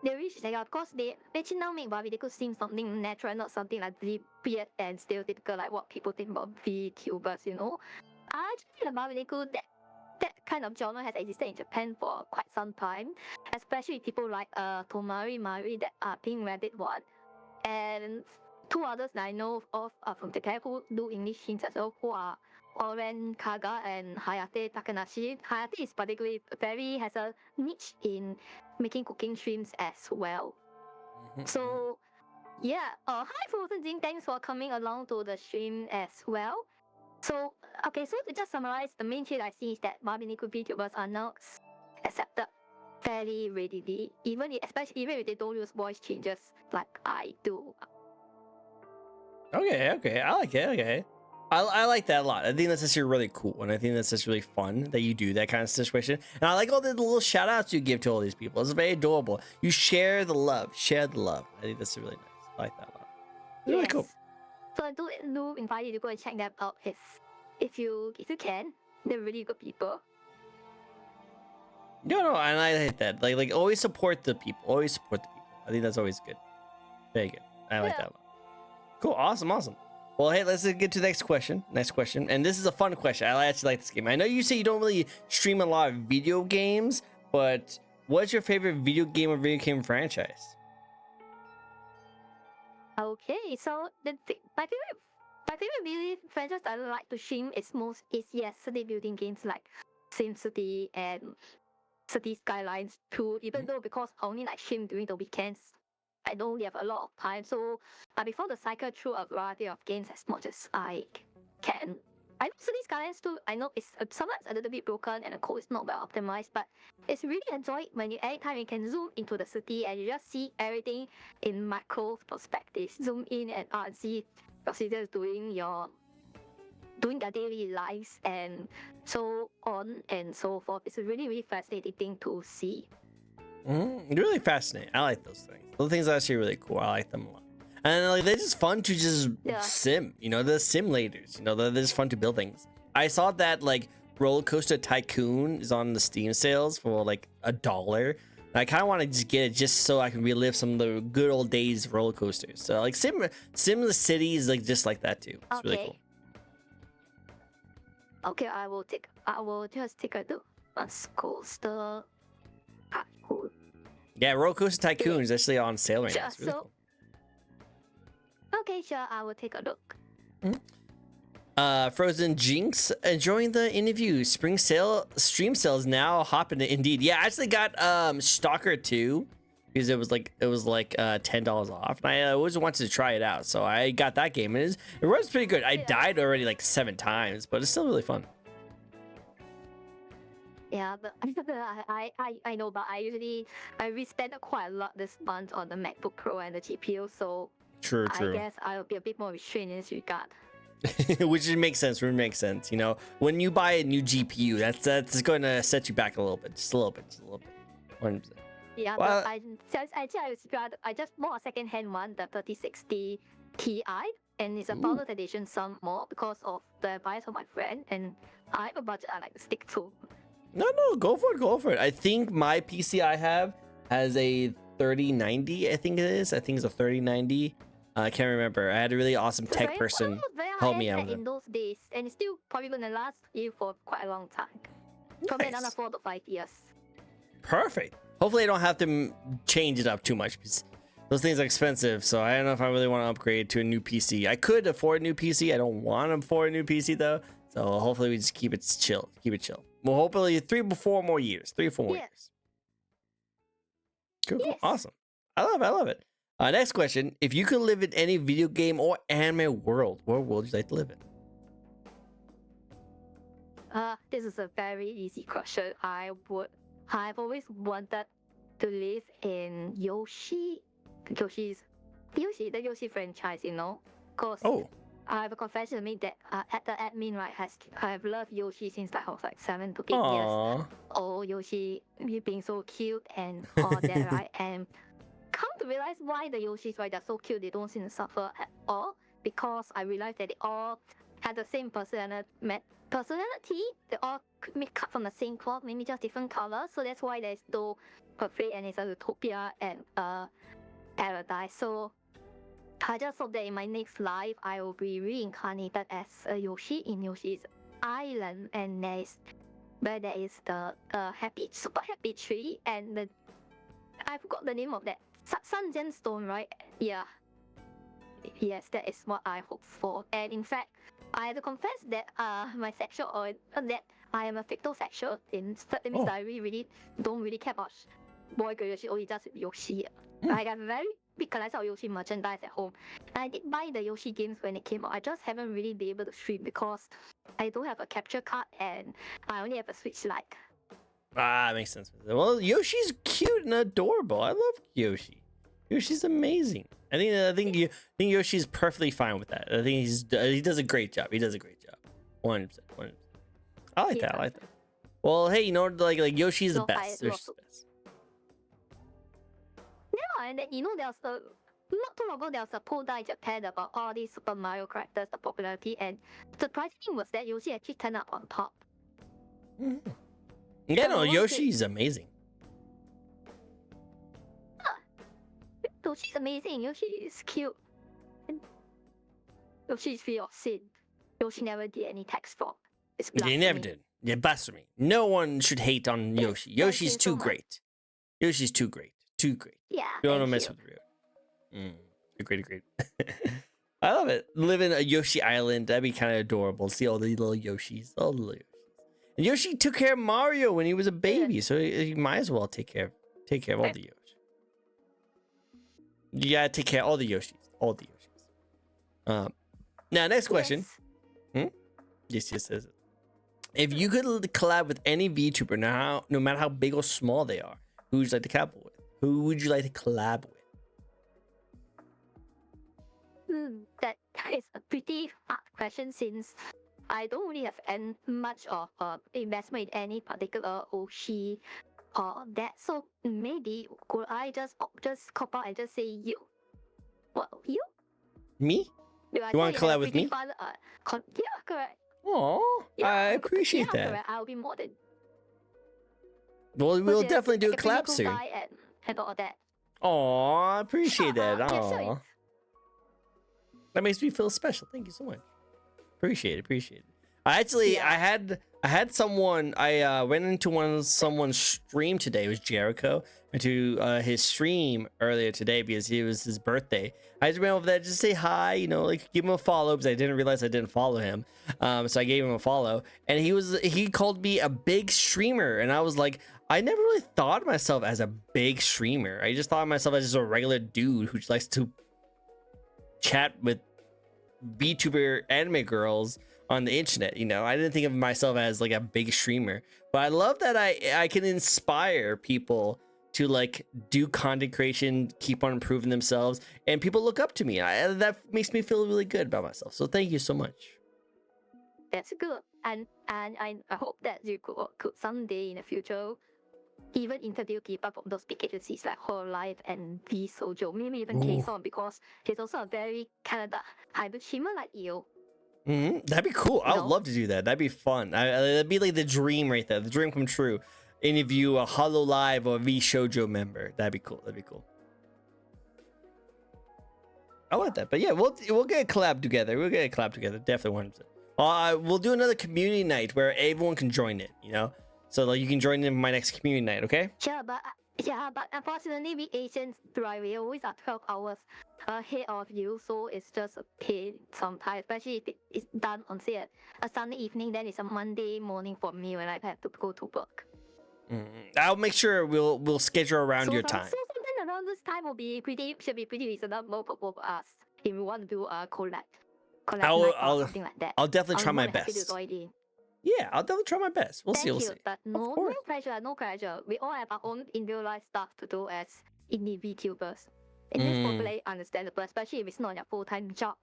They really check out because they actually now make Barbie Nichols seem something natural, not something like really weird and stereotypical like what people think about VTubers, you know. I just feel like Barbie Nichols that kind of genre has existed in Japan for quite some time, especially people like Tomari Mari that are being Reddit one, and two others that I know of from Japan who do English hints as well, who are Oren Kaga and Hayate Takanashi. Hayate is particularly has a niche in making cooking streams as well. So yeah, hi Frozen Jing, thanks for coming along to the stream as well. So okay, so to just summarize, the main change I see is that Barbie Nichols VTubers are now accepted fairly readily, especially if they don't use voice changes like I do. Okay, I like it. Okay, I like that a lot. I think that's actually really cool, and I think that's just really fun that you do that kind of situation. And I like all the little shout outs you give to all these people. It's very adorable. You share the love. I think that's really nice. I like that a lot. It's really cool. So I do invite you to go and check them out if you can. They're really good people. No, and I hate that. Like always support the people. Always support the people. I think that's always good. Very good. I like that a lot. Cool. Awesome. Well, hey, let's get to the next question. And this is a fun question. I actually like this game. I know you say you don't really stream a lot of video games, but what's your favorite video game or video game franchise? Okay, so my favorite video franchise I like to stream is city building games like SimCity and City Skylines 2. Even though because I only like stream during the weekends, I don't really have a lot of time. So I prefer to cycle through a variety of games as much as I can. I know City Skylines 2, I know it's sometimes a little bit broken and the code is not well optimized, but it's really enjoyed when anytime you can zoom into the city and you just see everything in macro perspective. Zoom in and see your citizens doing their daily lives and so on and so forth. It's a really, really fascinating thing to see. Really fascinating. I like those things. Those things are actually really cool. I like them a lot. And like they're just fun to just sim, you know, the simulators, you know, they're just fun to build things. I saw that like Roller Coaster Tycoon is on the Steam sales for like $1. I kind of want to just get it just so I can relive some of the good old days of roller coasters. So like Sim the City is like just like that too. It's really cool. Okay, I will just take a look. Coaster Tycoon. Yeah, Roller Coaster Tycoon is actually on sale right now. It's really cool. Okay, sure, I will take a look. Frozen Jinx enjoying the interview. Stream sales now hopping indeed. Yeah, I actually got Stalker 2 because it was like $10 off, and I always wanted to try it out, so I got that game. It runs pretty good. I died already like 7 times, but it's still really fun. Yeah, but I know, but we spent quite a lot this month on the MacBook Pro and the GPU, so true. I guess I'll be a bit more restrained in this regard. Which makes sense. You know, when you buy a new GPU, that's going to set you back a little bit, just a little bit. 100%. Yeah, well, but I just bought a second-hand one, the 3060 Ti, and it's a founders edition some more because of the advice of my friend, and I have a budget I like to stick to. No, go for it. I think my PC I have has a 3090. I think it is. I think it's a 3090. I can't remember. I had a really awesome tech person help me out with it. In those days, and it's still probably gonna last you for quite a long time. Probably another 4 to 5 years. Perfect. Hopefully I don't have to change it up too much because those things are expensive. So I don't know if I really want to upgrade to a new PC. I could afford a new PC. I don't want to afford a new PC though. So hopefully we just keep it chill. Well, hopefully 4 more years. 3 or 4 more Yes. years. Cool, cool. Yes. Awesome. I love it. Next question. If you could live in any video game or anime world, what world would you like to live in? This is a very easy question. I've always wanted to live in the Yoshi franchise, you know, because Oh, I have a confession to make that at the admin right I've loved Yoshi since like I was like 7 to 8 years. aw. Oh, Yoshi being so cute and all that, right? And come to realize why the Yoshis, right, they're so cute, they don't seem to suffer at all. Because I realized that they all had the same personality. They all made cut from the same cloth, maybe just different colors. So that's why there's no perfect and it's a utopia and paradise. So I just hope that in my next life I will be reincarnated as a Yoshi in Yoshi's island, and where there is the super happy tree, and I forgot the name of that Sun Gemstone, right? Yeah. Yes, that is what I hope for. And in fact, I have to confess that my sexual or that I am a fictosexual. That means that I really don't really care about boy girl Yoshi, only just Yoshi. I have a very big collection of Yoshi merchandise at home. And I did buy the Yoshi games when it came out. I just haven't really been able to stream because I don't have a capture card and I only have a Switch Lite. Makes sense. Well, Yoshi's cute and adorable. I love Yoshi. Yoshi's amazing. I think Yoshi's perfectly fine with that. I think he does a great job. 100%. I like that. Well, hey, you know, like Yoshi's the best. Yoshi's the best. Yeah, and then, you know, there's not too long ago, there was a poll down in Japan about all these Super Mario characters, the popularity, and the surprising thing was that Yoshi actually turned up on top. Mm-hmm. Yeah, no, Yoshi's amazing. Yoshi's amazing. Yoshi is cute. And Yoshi is free of sin. Yoshi never did any tax fraud. It's blasphemy. He never did. Yeah, blasphemy. No one should hate on Yoshi. Yoshi's too great. Yoshi's too great. Too great. Yeah. You don't want to mess with Ryu. Agreed. I love it. Live in a Yoshi island. That'd be kind of adorable. See all the little Yoshis. And Yoshi took care of Mario when he was a baby, so he might as well take care of all the Yoshis. You gotta take care of all the Yoshis. Now, next question. Yes. If you could collab with any VTuber, no matter how big or small they are, who would you like to collab with? Who would you like to collab with? That is a pretty hard question since I don't really have much of investment in any particular Oshi or that. So maybe could I just cop out and just say you? Well, you? Me? You want to collab with me? Yeah, correct. Oh, yeah, I appreciate that. Correct. I'll be more than. Well, we'll definitely do a collab soon. And all that. Oh, I appreciate that. Yeah, sure. That makes me feel special. Thank you so much. Appreciate it. I had someone. I went into someone's stream today. It was Jericho. Went to his stream earlier today because it was his birthday. I just went over there just to say hi, you know, like give him a follow because I didn't realize I didn't follow him. So I gave him a follow, and he called me a big streamer, and I was like, I never really thought of myself as a big streamer. I just thought of myself as just a regular dude who just likes to chat with VTuber anime girls on the internet. You know, I didn't think of myself as like a big streamer, but I love that I can inspire people to like do content creation, keep on improving themselves, and people look up to me. That makes me feel really good about myself. So thank you so much. That's good, and I hope that you could someday in the future even interview people from those big agencies like Hololive and V-Sojo, maybe even K-Son, because he's also a very kind of hybrid streamer like you. That'd be cool. I would love to do that. That'd be fun. That'd be like the dream right there. The dream come true. Interview a Hololive or V-Shoujo member. That'd be cool. I like that. But yeah, we'll get a collab together. Definitely 100%. We'll do another community night where everyone can join it, you know? So like you can join in my next community night, okay? Sure, but Yeah, but unfortunately, we Asians, right, we always are 12 hours ahead of you, so it's just a pain sometimes, especially if it's done on, say, a Sunday evening, then it's a Monday morning for me when I have to go to work. I'll make sure we'll schedule around your time. So something around this time should be pretty reasonable for both of us if we want to do a collab night or something like that. I'll definitely try my I'm happy to best. join in. Yeah, I'll definitely try my best. We'll see. Thank you, but no pressure, no pressure. We all have our own in real life stuff to do as indie VTubers. And it's totally understandable, especially if it's not your full-time job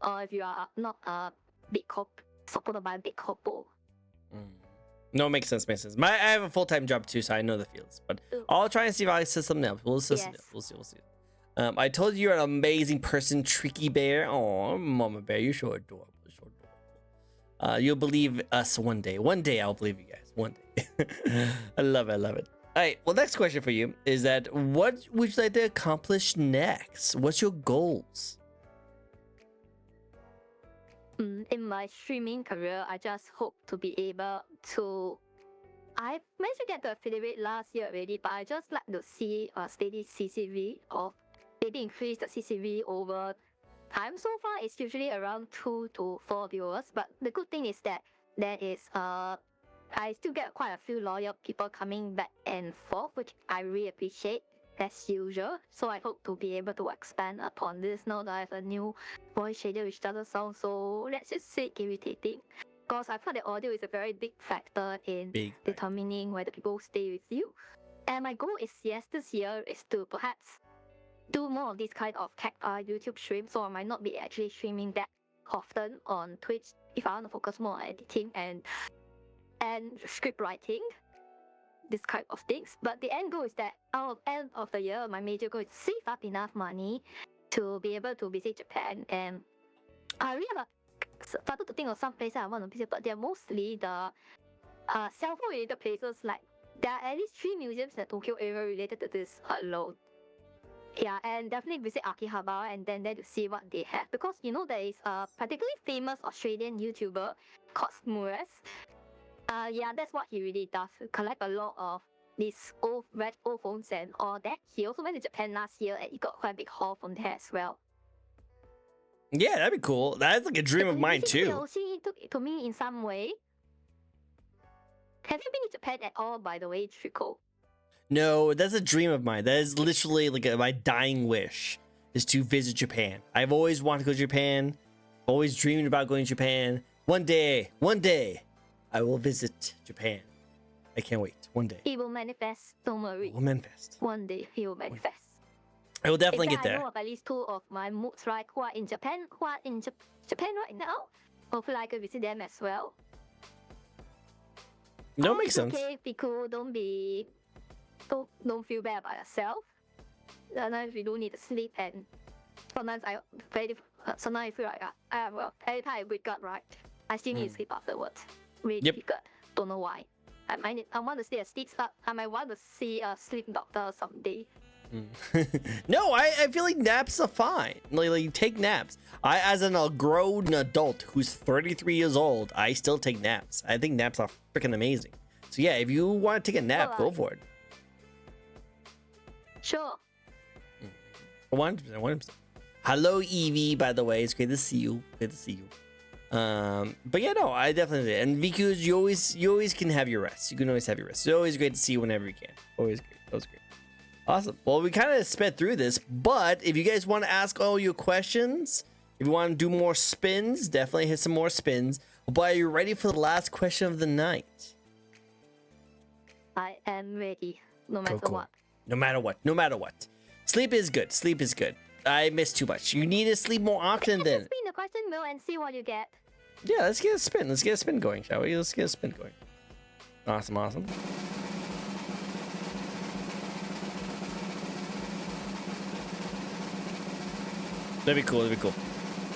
or if you are not a big corp supported by a big corpo. No, makes sense. I have a full-time job too, so I know the feels. But I'll try and see if I can set something up. We'll see. I told you you're an amazing person, Tricky Bear. Oh, Mama Bear, you're so adorable. You'll believe us one day. One day I'll believe you guys. One day. I love it. All right. Well, next question for you is that what would you like to accomplish next? What's your goals? In my streaming career, I just hope to be able to. I managed to get the affiliate last year already, but I just like to see a steady CCV or maybe increase the CCV over time. So far, it's usually around 2 to 4 viewers. But the good thing is that there is I still get quite a few loyal people coming back and forth, which I really appreciate as usual. So I hope to be able to expand upon this now that I have a new voice shader which doesn't sound so, let's just say, irritating. Because I thought that audio is a very big factor in determining whether people stay with you. And my goal is, this year is to perhaps do more of this kind of YouTube stream, so I might not be actually streaming that often on Twitch if I want to focus more on editing and script writing, this kind of things. But the end goal is that end of the year, my major goal is to save up enough money to be able to visit Japan. And I really have started to think of some places I want to visit, but they're mostly the cell phone related places. Like there are at least 3 museums in the Tokyo area related to this alone. Yeah, and definitely visit Akihabara and then there to see what they have. Because there is a particularly famous Australian YouTuber called Smures. Yeah, that's what he really does. Collect a lot of these old phones and all that. He also went to Japan last year and he got quite a big haul from there as well. Yeah, that'd be cool. That's like a dream of mine too. To me in some way. Have you been to Japan at all, by the way, Tricko? No, that's a dream of mine. That is literally like my dying wish is to visit Japan. I've always wanted to go to Japan. Always dreamed about going to Japan. One day, I will visit Japan. I can't wait. One day. It will manifest. Don't worry. It will manifest. One day he will manifest. I will definitely get there. I know of at least 2 of my moods, right, who are in Japan right now. Hopefully I can visit them as well. No, makes sense. Okay, be cool. Don't feel bad about yourself. Sometimes we do need to sleep, and sometimes I feel like every time I wake up, right, I still need to sleep afterwards. Really difficult. Don't know why. I want to stay asleep. I might want to see a sleep doctor someday. No, I feel like naps are fine. Like you take naps. As a grown adult who's 33 years old, I still take naps. I think naps are freaking amazing. So yeah, if you want to take a nap, go for it. Sure. 100%. Hello, Evie, by the way. It's great to see you. But yeah, no, I definitely did. And VQs, you always can have your rest. You can always have your rest. It's always great to see you whenever you can. Always great. That was great. Awesome. Well, we kind of sped through this, but if you guys want to ask all your questions, if you want to do more spins, definitely hit some more spins. But are you ready for the last question of the night? I am ready, no matter what. No matter what. Sleep is good. I miss too much. You need to sleep more often then. Spin the question wheel and see what you get. Yeah, let's get a spin. Let's get a spin going, shall we? Let's get a spin going. Awesome. That'd be cool.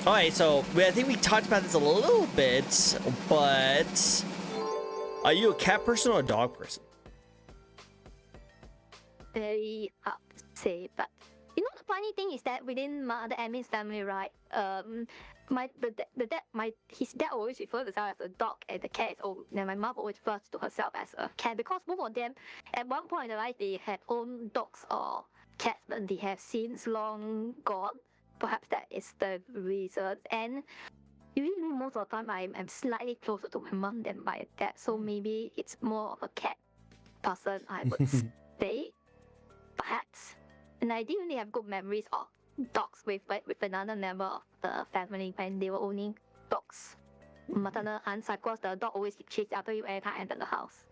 All right, so I think we talked about this a little bit, but are you a cat person or a dog person? Very hard to say, but the funny thing is that within the admin's family, right? his dad always refers to himself as a dog and the cat is old. And my mom always refers to herself as a cat because both of them at one point in their life they had own dogs or cats, but they have since long gone. Perhaps that is the reason. And usually most of the time I'm slightly closer to my mom than my dad, so maybe it's more of a cat person I would say, perhaps. And I didn't really have good memories of dogs with another member of the family when they were owning dogs. Maternal aunts, of course, the dog always chased after you every time I entered the house.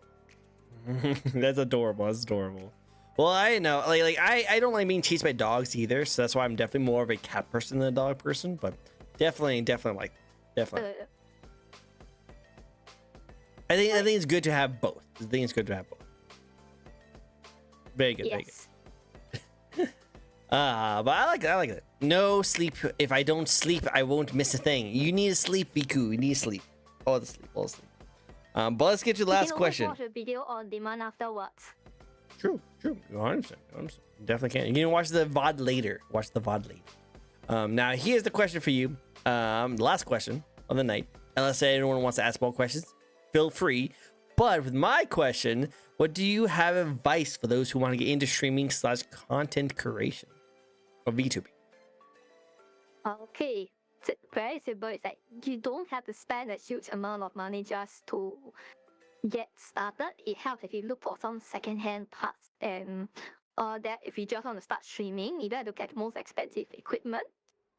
That's adorable. That's adorable. Well, I know, I don't like being chased by dogs either, so that's why I'm definitely more of a cat person than a dog person. But definitely. I think it's good to have both. I think it's good to have both. Very good. Yes. Very good. But I like it. No sleep. If I don't sleep, I won't miss a thing. You need to sleep, Viku. You need to sleep. All the sleep. But let's get to the last question. You can watch a video on demand afterwards. True. 100%. Definitely can. You can watch the VOD later. Now, here's the question for you. The last question of the night. Unless anyone wants to ask more questions, feel free. But with my question, what do you have advice for those who want to get into streaming / content creation or VTubing? Okay. It's very simple. It's like you don't have to spend a huge amount of money just to get started. It helps if you look for some second-hand parts and that if you just want to start streaming, you don't have to get the most expensive equipment.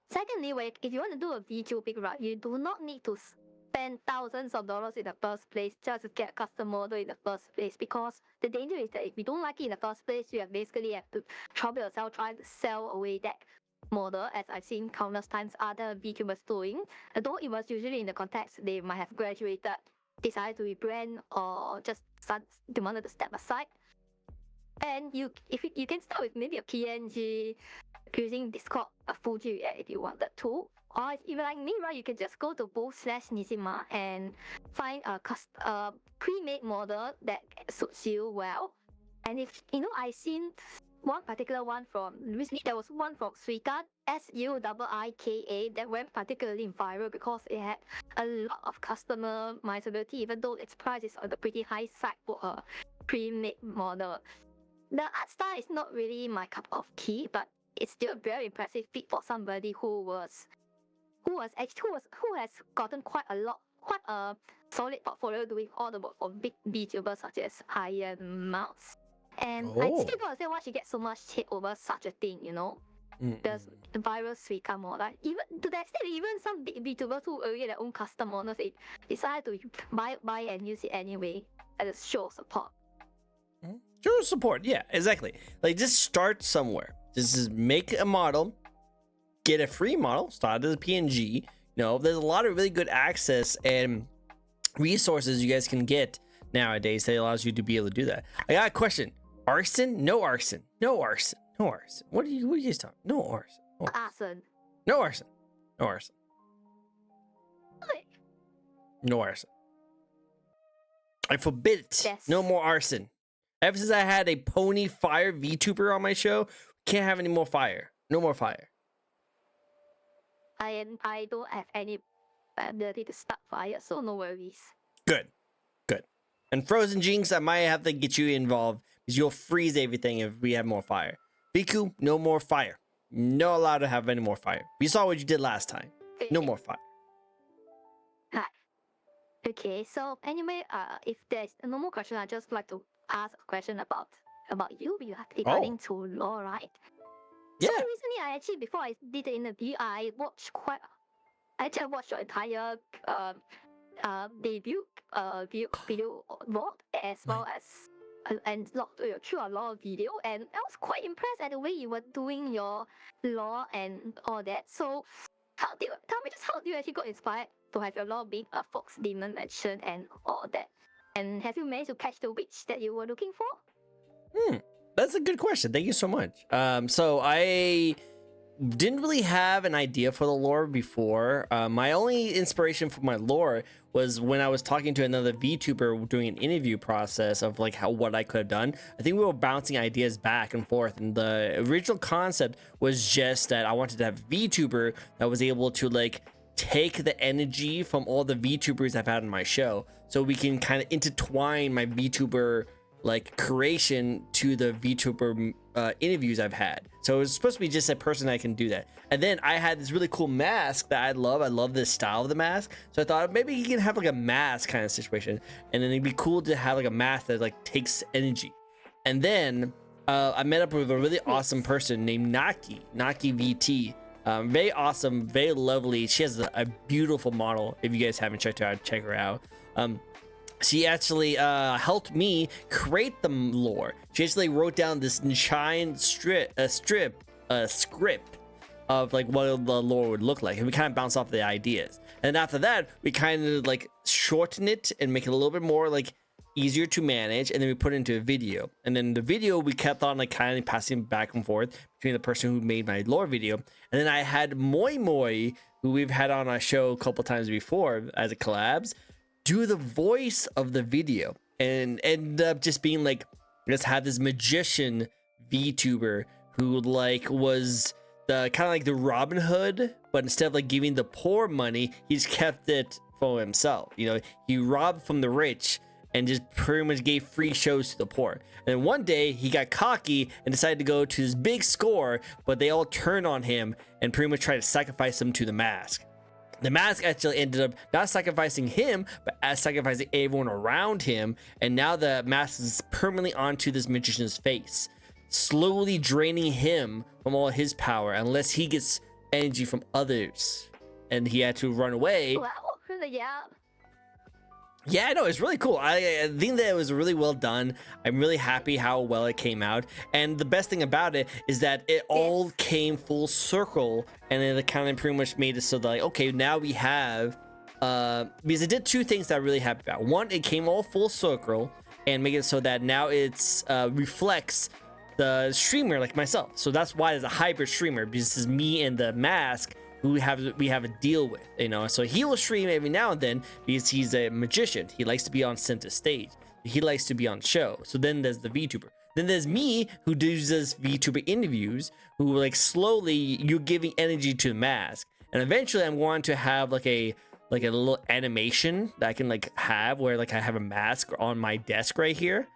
Secondly, if you want to do a VTubing, right, you do not need to spend thousands of dollars in the first place just to get a custom model in the first place, because the danger is that if you don't like it in the first place, you basically have to trouble yourself trying to sell away that model, as I've seen countless times other VTubers doing. Although it was usually in the context they might have graduated, decided to rebrand, or just they wanted to step aside. And you can start with maybe a PNG using Discord, a Fuji if you wanted to. Or if you like me, right, you can just go to Boost/Nizima and find a pre-made model that suits you well. And if I've seen one particular one recently, there was one from Suika, Suika, that went particularly viral because it had a lot of customizability, even though its price is on the pretty high side for a pre-made model. The art style is not really my cup of tea, but it's still a very impressive feat for somebody who has gotten quite a solid portfolio doing all the work for big VTubers such as Iron Mouse. And I still gotta say, why she gets so much hate over such a thing, The viral Suika model. Even to the extent, even some big VTubers who already have their own custom models, they decide to buy and use it anyway as a show of support. Show support, yeah, exactly. Just start somewhere. Just make a model, get a free model, start as a PNG. There's a lot of really good access and resources you guys can get nowadays that allows you to be able to do that. I got a question. Arson? No arson. No arson. No arson. What are you guys talking? No arson. No arson. No arson. No arson. No arson. I forbid it. Yes. No more arson. Ever since I had a pony fire VTuber on my show, can't have any more fire. No more fire. I don't have any ability to start fire, so no worries. Good. And Frozen Jinx, I might have to get you involved because you'll freeze everything if we have more fire. Biku, no more fire. Not allowed to have any more fire. We saw what you did last time. No more fire. Okay, so anyway, if there's no more question, I'd just like to ask a question about you regarding to law, right? Yeah. So recently, before I did the interview, I watched your entire debut video vlog, as well as and through a lot of video, and I was quite impressed at the way you were doing your law and all that. So how do you actually got inspired to have your law being a fox demon mansion and all that? And have you managed to catch the witch that you were looking for? That's a good question. Thank you so much. So I didn't really have an idea for the lore before. My only inspiration for my lore was when I was talking to another VTuber doing an interview process of what I could have done. I think we were bouncing ideas back and forth, and the original concept was just that I wanted to have a VTuber that was able to take the energy from all the VTubers I've had on my show, so we can kind of intertwine my VTuber like creation to the VTuber interviews I've had. So it's supposed to be just a person that can do that. And then I had this really cool mask that I love this style of the mask, so I thought maybe you can have like a mask kind of situation, and then it'd be cool to have like a mask that like takes energy. And then I met up with a really awesome person named Naki VT. Very awesome, very lovely. She has a beautiful model. If you guys haven't checked her out, check her out. She actually helped me create the lore. She actually wrote down this giant script of like what the lore would look like, and we kind of bounce off the ideas. And after that, we kind of like shorten it and make it a little bit more like easier to manage, and then we put it into a video. And then the video we kept on like kind of passing back and forth between the person who made my lore video, and then I had Moi, who we've had on our show a couple times before as a collabs, do the voice of the video, and end up just being like, let's have this magician VTuber who like was the kind of like the Robin Hood, but instead of like giving the poor money, he's kept it for himself. You know, he robbed from the rich and just pretty much gave free shows to the poor. And then one day he got cocky and decided to go to his big score, but they all turned on him and pretty much tried to sacrifice him to the mask. The mask actually ended up not sacrificing him, but as sacrificing everyone around him. And now the mask is permanently onto this magician's face, slowly draining him from all his power unless he gets energy from others. And he had to run away. Wow, yeah. Yeah, no, it's really cool. I think that it was really well done. I'm really happy how well it came out. And the best thing about it is that it all came full circle, and then it kind of pretty much made it so that like, okay, now we have because it did two things that I'm really happy about. One, it came all full circle and make it so that now it's reflects the streamer like myself. So that's why it's a hybrid streamer, because this is me and the mask who we have a deal with, you know. So he will stream every now and then because he's a magician. He likes to be on center stage. He likes to be on show. So then there's the VTuber. Then there's me who does this VTuber interviews, who like slowly you're giving energy to the mask, and eventually I'm going to have like a little animation that I can like have where like I have a mask on my desk right here,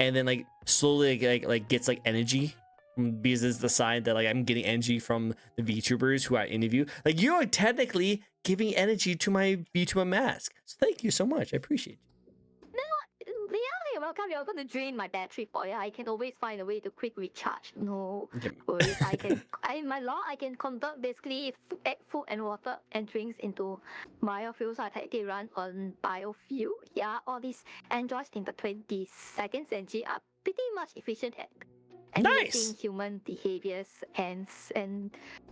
and then like slowly like gets like energy, because it's the sign that like I'm getting energy from the VTubers who I interview. Like, you are technically giving energy to my VTuber mask. So thank you so much. I appreciate it. No, yeah, you're welcome. You're going to drain my battery for you. I can always find a way to quick recharge. No worries. I can convert basically food and water and drinks into biofuels. I think they run on biofuel. Yeah, all these androids in the 22nd century are pretty much efficient at emulating human behaviors and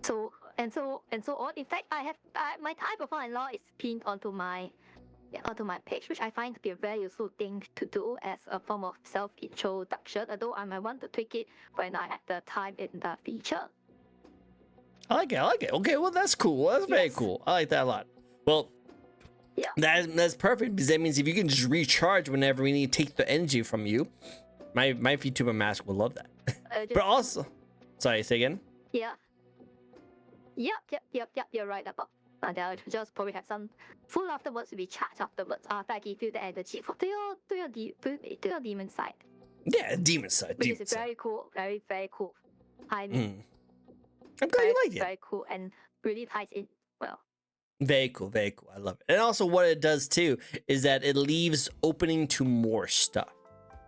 so on. In fact, I have my Thai profile-in-law is pinned onto my page, which I find to be a very useful thing to do as a form of self-introduction, although I might want to tweak it when I have the time in the future. I like it. Okay, well, that's cool. That's very cool. I like that a lot. Well, yeah, that's perfect, because that means if you can just recharge whenever we need to take the energy from you, my VTuber mask will love that. But also, sorry, say again. Yeah. Yep. You're right about. And I'll just probably have some food afterwards to be charged afterwards. After I give you the energy for to your demon side. Yeah, demon side. Which is very cool, very cool. I'm glad you liked it. Very cool and really ties in well. Very cool. I love it. And also, what it does too is that it leaves opening to more stuff.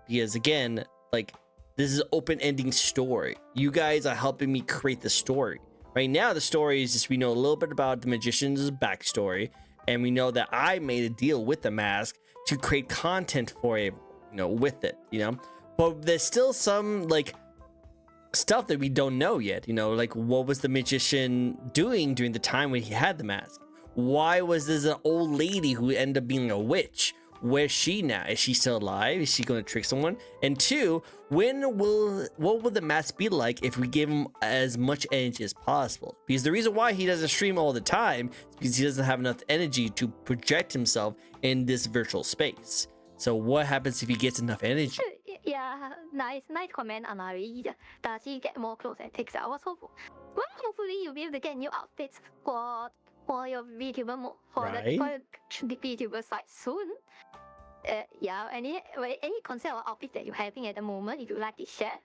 Because again, like, this is an open-ending story. You guys are helping me create the story. Right now, the story is just we know a little bit about the magician's backstory, and we know that I made a deal with the mask to create content for it, you know, with it, you know. But there's still some like stuff that we don't know yet, you know, like what was the magician doing during the time when he had the mask? Why was this an old lady who ended up being a witch? Where's she now? Is she still alive? Is she going to trick someone? And two, what will the mask be like if we give him as much energy as possible? Because the reason why he doesn't stream all the time is because he doesn't have enough energy to project himself in this virtual space. So what happens if he gets enough energy? Yeah, nice comment, Anari. Does he get more clothes and takes hours? Well, hopefully you'll be able to get new outfits for for your Right. for the VTuber site soon. Yeah, any concept or outfit that you're having at the moment, if you like to share.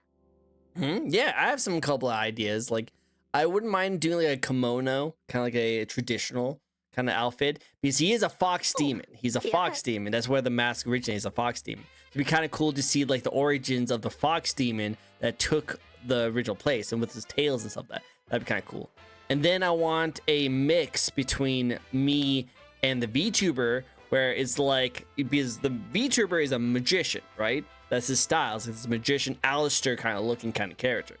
Yeah, I have some couple of ideas. Like, I wouldn't mind doing like a kimono, kind of like a traditional kind of outfit, because he is a fox demon. He's a fox demon. That's where the mask originates. A fox demon. It'd be kind of cool to see like the origins of the fox demon that took the original place, and with his tails and stuff. That'd be kind of cool. And then I want a mix between me and the VTuber, where it's like, because the VTuber is a magician, right? That's his style. So it's a magician, Alistair kind of looking kind of character.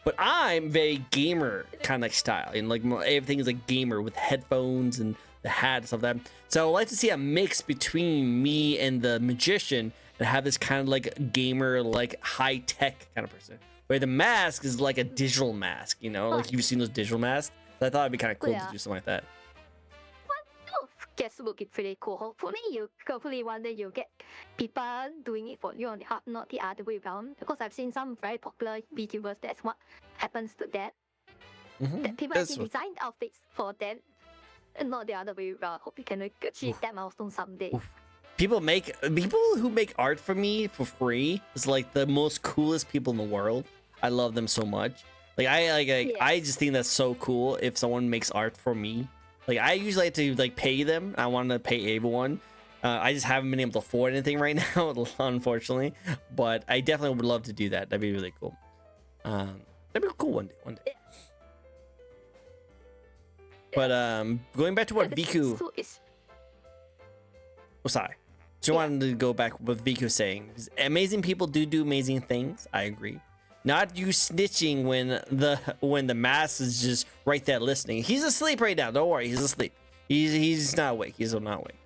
But I'm very gamer kind of style, and like everything is like gamer with headphones and the hat and stuff like that. So I'd like to see a mix between me and the magician and have this kind of like gamer, like high tech kind of person. Where the mask is like a digital mask, you know, like you've seen those digital masks. So I thought it'd be kind of cool to do something like that. Guess will be pretty cool. Hopefully one day you'll get people doing it for you on the half, not the other way around. Because I've seen some very popular VTubers. That's what happens to that. That people actually design outfits for them, and not the other way around. Hope you can achieve that milestone someday. People who make art for me for free is like the most coolest people in the world. I love them so much. Like I just think that's so cool if someone makes art for me. Like I usually like to like pay them. I want to pay everyone. I just haven't been able to afford anything right now, unfortunately. But I definitely would love to do that. That'd be really cool. That'd be cool one day. But going back to what Viku. Oh, sorry. Just wanted to go back with Viku saying, amazing people do amazing things. I agree. Not you snitching when the mask is just right there listening. He's asleep right now. Don't worry, he's asleep. He's not awake. He's not awake.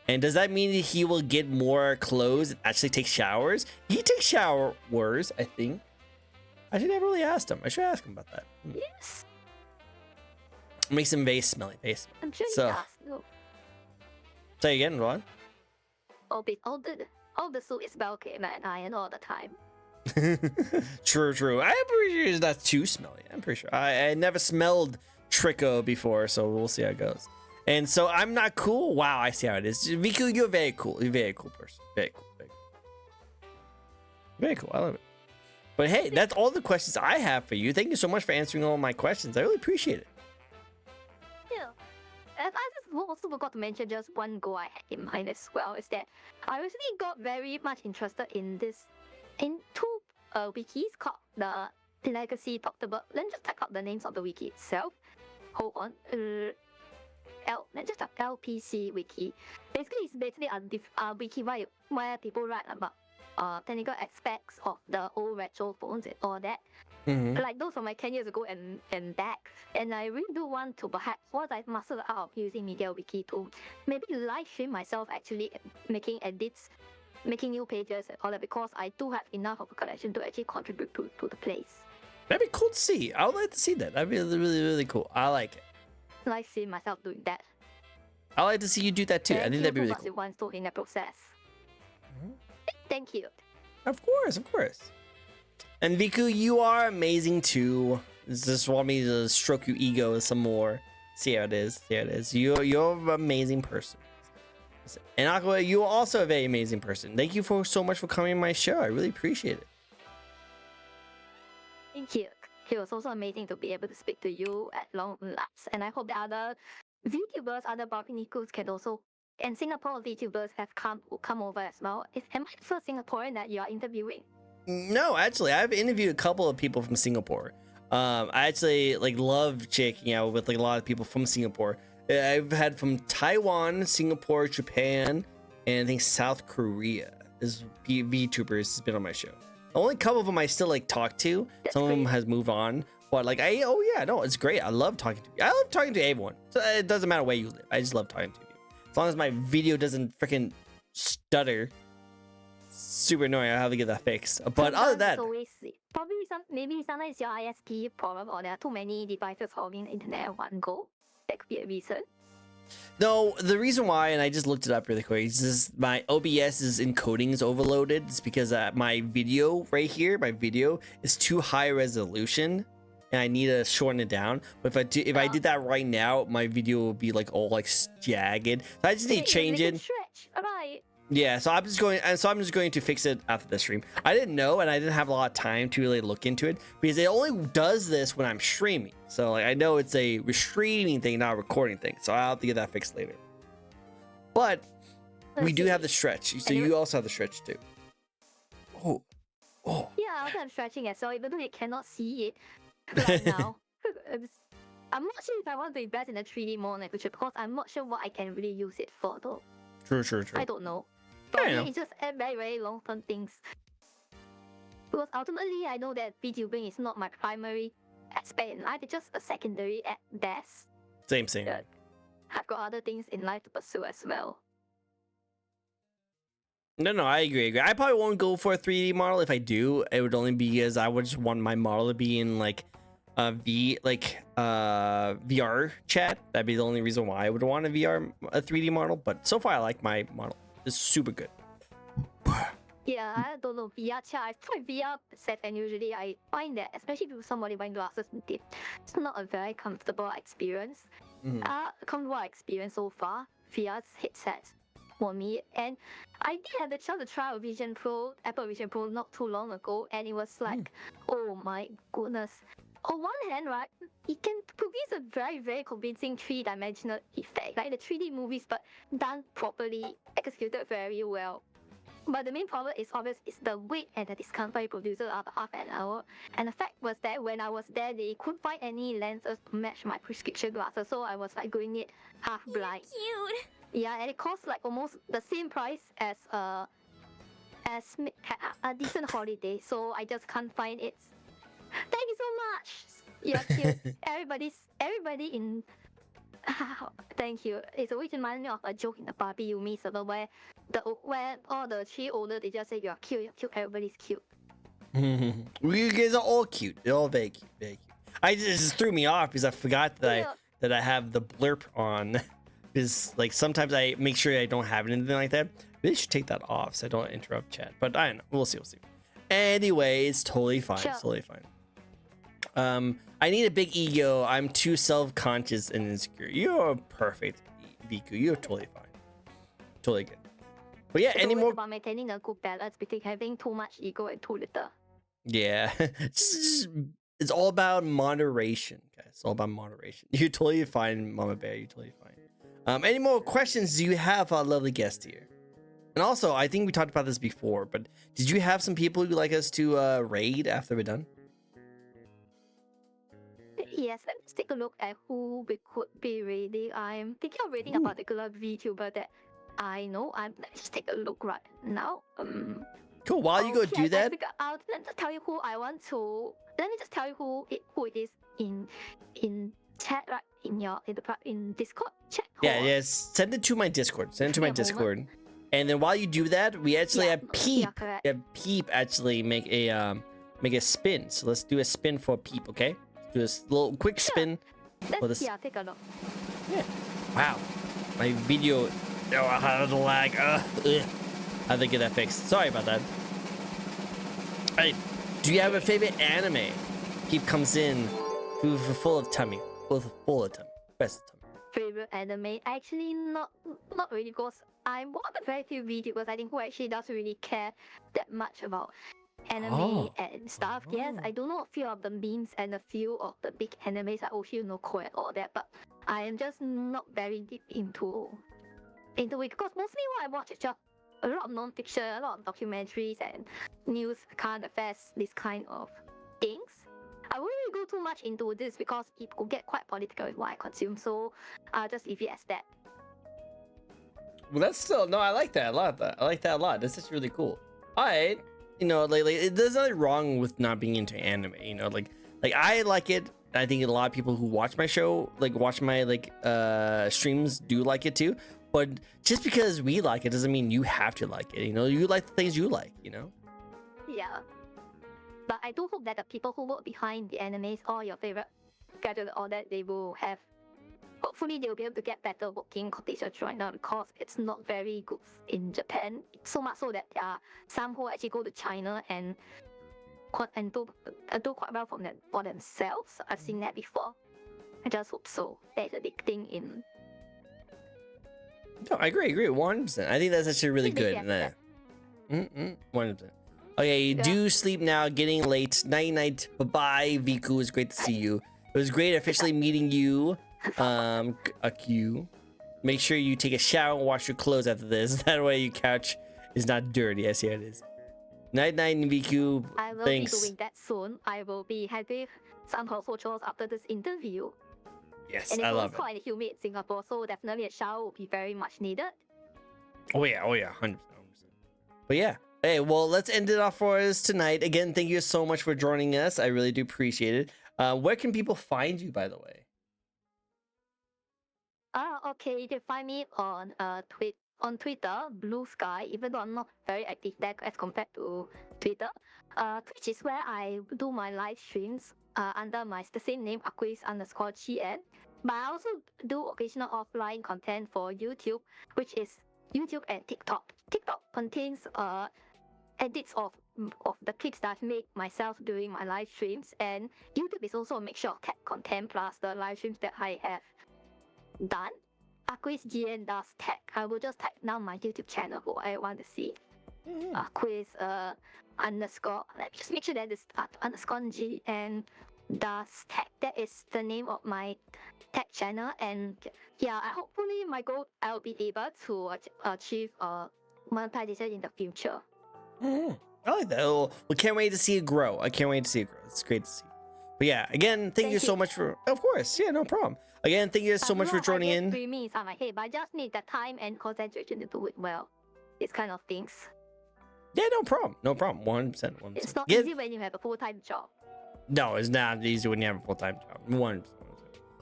And does that mean that he will get more clothes and actually take showers? He takes showers, I think. I should never really asked him. I should ask him about that. Yes. Makes him very smelly. I'm sure he does. No. Say again, what? All the suit is well clean and iron all the time. True. I'm pretty sure it's not too smelly. I'm pretty sure. I never smelled Tricko before, so we'll see how it goes. And so I'm not cool. Wow, I see how it is. Viku, you're very cool. You're a very cool person. Very cool. Very cool. I love it. But hey, that's all the questions I have for you. Thank you so much for answering all my questions. I really appreciate it. Yeah. I just also forgot to mention just one goal I had in mind as well, is that I recently got very much interested in two wikis called the Legacy Vtuber. Let's just check out the names of the wiki itself. Hold on. Let's just type LPC wiki. Basically a wiki where people write about technical aspects of the old retro phones and all that. Like those from 10 years ago and back. And I really do want to perhaps, once I've mastered the art of using Media Wiki to maybe live stream myself actually making edits, making new pages and all that, because I do have enough of a collection to actually contribute to the place. That'd be cool to see. I would like to see that. That'd be really cool. I like it. Live stream myself doing that. I like to see you do that too. I think that'd be really cool. Once in the process. Thank you. Of course. And Viku, you are amazing too. Just want me to stroke your ego some more. See how it is. You're an amazing person. And Aqua, you're also a very amazing person. Thank you so much for coming on my show. I really appreciate it. Thank you. It was also amazing to be able to speak to you at long last. And I hope the other VTubers, other Barbinicos can also, and Singapore VTubers have come over as well. Am I the first Singaporean that you are interviewing? No, actually, I've interviewed a couple of people from Singapore. I actually love checking out with a lot of people from Singapore. I've had from Taiwan, Singapore, Japan, and I think South Korea is VTubers has been on my show. The only couple of them I still talk to. Some of them has moved on, but it's great. I love talking to you. I love talking to everyone. So it doesn't matter where you live. I just love talking to you. As long as my video doesn't freaking stutter. Super annoying. I have to get that fixed. But other than that, maybe sometimes your ISP problem, or there are too many devices holding the internet at one go. That could be a reason. No, the reason why, and I just looked it up really quick, is just my OBS's encoding is overloaded. It's because my video right here, is too high resolution, and I need to shorten it down. But if I did that right now, my video will be like all like jagged. So I just need to change it. Stretch. Alright. Yeah, so I'm just going to fix it after the stream. I didn't know, and I didn't have a lot of time to really look into it because it only does this when I'm streaming. So like I know it's a streaming thing, not a recording thing. So I'll have to get that fixed later. But we do have the stretch. So you also have the stretch too. Oh. Yeah, I also have stretching as well, even though you cannot see it right now. I'm not sure if I want to invest in a 3D mode in the future because I'm not sure what I can really use it for though. True. I don't know. But it's just a very, very long-term things. Because ultimately, I know that VTubing is not my primary aspect in life. It's just a secondary at best. Same. I've got other things in life to pursue as well. No, I agree. I probably won't go for a 3D model. If I do, it would only be because I would just want my model to be in like VR chat. That'd be the only reason why I would want a 3D model. But so far, I like my model. It's super good. Yeah, I don't know. VR chat. I've tried VR set, and usually I find that, especially with somebody wearing glasses with it, it's not a very comfortable experience. Comfortable experience so far. VR's headset for me, and I did have the chance to try Apple Vision Pro not too long ago, and it was like, oh my goodness. On one hand, right, it can produce a very, very convincing three-dimensional effect, like the 3D movies, but done properly, executed very well. But the main problem is obvious is the wait and the discomfort it produces after half an hour. And the fact was that when I was there, they couldn't find any lenses to match my prescription glasses, so I was like going it half blind. Cute. Yeah, and it cost like almost the same price as a decent holiday, so I just can't find it. Thank you so much. You're cute. everybody in. Thank you. It always reminds me of a joke in the Barbie Yumi server where all the three older they just say you're cute, everybody's cute. You guys are all cute. They're all very cute, very cute. It just threw me off because I forgot that I have the blurb on. Because like sometimes I make sure I don't have anything like that. Really should take that off so I don't interrupt chat. But I don't know. We'll see. Anyway, it's totally fine. Sure. It's totally fine. I need a big ego. I'm too self-conscious and insecure. You're perfect, Viku. You're totally fine. Totally good. But yeah, It's any always more? about maintaining a good balance between having too much ego and too little. Yeah. It's all about moderation, guys. It's all about moderation. You're totally fine, Mama Bear. You're totally fine. Any more questions do you have for our lovely guest here? And also, I think we talked about this before, but did you have some people you'd like us to raid after we're done? Yes, let's take a look at who we could be raiding. I'm thinking of raiding a particular VTuber that I know. Let's just take a look right now. Cool. While you go do that, Let me just tell you who I want to. Let me just tell you who it is in chat, right? In Discord chat. yes. Send it to my Discord. And then while you do that, we actually have Peep actually make a spin. So let's do a spin for Peep, okay? Do a little quick spin. Take a look. Yeah. Wow. My video. Oh, I had the lag. I had to get that fixed. Sorry about that. Alright. Do you have a favorite anime? Peep comes in full of tummy. Full of tummy. Best tummy. Favorite anime? Actually, not really, because I'm one of the very few VTubers I think who actually doesn't really care that much about anime and stuff. Yes, I do know a few of the memes and a few of the big animes like Oshinoko and all that, but I am just not very deep into it because mostly what I watch is just a lot of non-fiction, a lot of documentaries and news, current affairs, this kind of things. I wouldn't really go too much into this because it could get quite political with what I consume, so I'll just leave it as that. Well, that's still I like that a lot. I like that a lot. That's just really cool. Alright. You know, like there's nothing wrong with not being into anime. You know, like I like it. I think a lot of people who watch my show, watch my streams, do like it too. But just because we like it doesn't mean you have to like it. You know, you like the things you like. You know. Yeah. But I do hope that the people who work behind the animes or your favorite gadget, all that, they will have. Hopefully, they'll be able to get better working conditions right now because it's not very good in Japan. So much so that there are some who actually go to China and do quite well for themselves. I've seen that before. I just hope so. That's a big thing in. No, I agree 100%. I think that's actually really good. Yeah. 100%. Okay, do sleep now. Getting late. Night. Bye bye. Viku, it was great to see you. It was great officially meeting you. Q. Make sure you take a shower and wash your clothes after this. That way your couch is not dirty. I see how it is. Night, VQ. I will Thanks. be doing that soon. I will be having some household chores after this interview. Yes, and I love it. And it's quite humid in Singapore, so definitely a shower will be very much needed. Oh yeah, 100%. But yeah, hey, well, let's end it off for us tonight. Again, thank you so much for joining us. I really do appreciate it. Where can people find you, by the way? Okay, you can find me on Twitter, Blue Sky, even though I'm not very active there as compared to Twitter. Twitch is where I do my live streams under the same name, Aquis_GN. But I also do occasional offline content for YouTube, which is YouTube and TikTok. TikTok contains edits of the clips that I've made myself during my live streams, and YouTube is also a mixture of tech content plus the live streams that I have done. Aquis_GN does tech. I will just type down my YouTube channel for what I want to see. Aquis underscore. Let me just make sure that this underscore GN does tech. That is the name of my tech channel, and yeah, hopefully my goal I'll be able to achieve monetization in the future. I like that. Well, we can't wait to see it grow. I can't wait to see it grow. It's great to see. But yeah, again, thank you so much for. Of course, yeah, no problem. Again, thank you so much for joining in. 3 minutes on my head, but I just need the time and concentration to do it well. These kind of things. Yeah, no problem. 100%. It's not easy when you have a full-time job. No, it's not easy when you have a full-time job. 100%.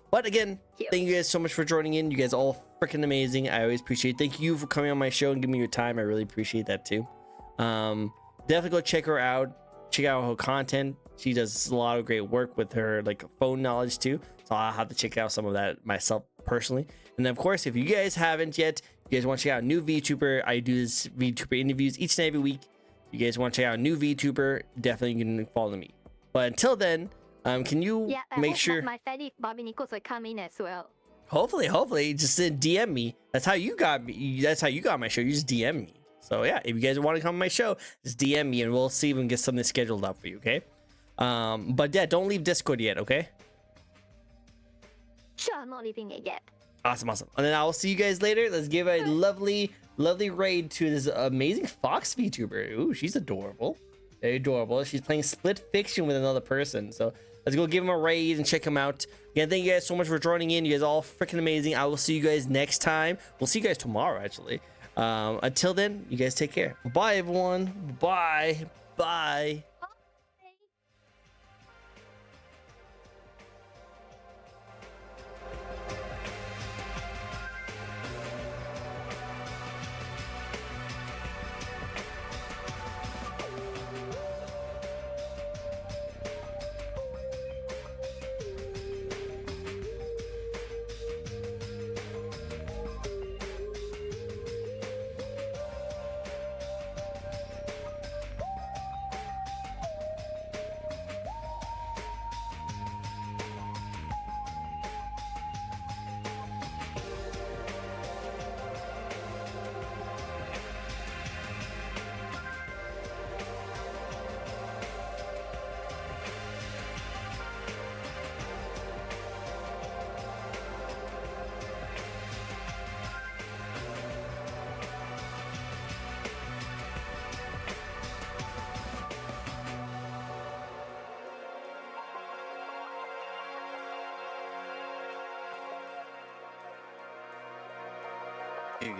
But again, thank you guys so much for joining in. You guys are all freaking amazing. I always appreciate it. Thank you for coming on my show and giving me your time. I really appreciate that too. Definitely go check her out. Check out her content. She does a lot of great work with her like phone knowledge too. So I'll have to check out some of that myself personally. And then of course, if you guys haven't yet, you guys want to check out a new VTuber. I do this VTuber interviews each and every week. If you guys want to check out a new VTuber, definitely you can follow me. But until then, can you make sure my Fanny Bobby Nichols will come in as well? Hopefully, just DM me. That's how you got me. That's how you got my show. You just DM me. So yeah, if you guys want to come on my show, just DM me and we'll see if we can get something scheduled up for you. Okay. But yeah, don't leave Discord yet. Okay. Sure, I'm not leaving it yet. Awesome. And then I will see you guys later. Let's give a lovely raid to this amazing Fox VTuber. Ooh, she's adorable. Very adorable. She's playing Split Fiction with another person. So let's go give him a raid and check him out. Again, thank you guys so much for joining in. You guys are all freaking amazing. I will see you guys next time. We'll see you guys tomorrow, actually. Until then, you guys take care. Bye, everyone. Bye.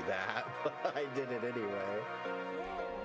That, but I did it anyway.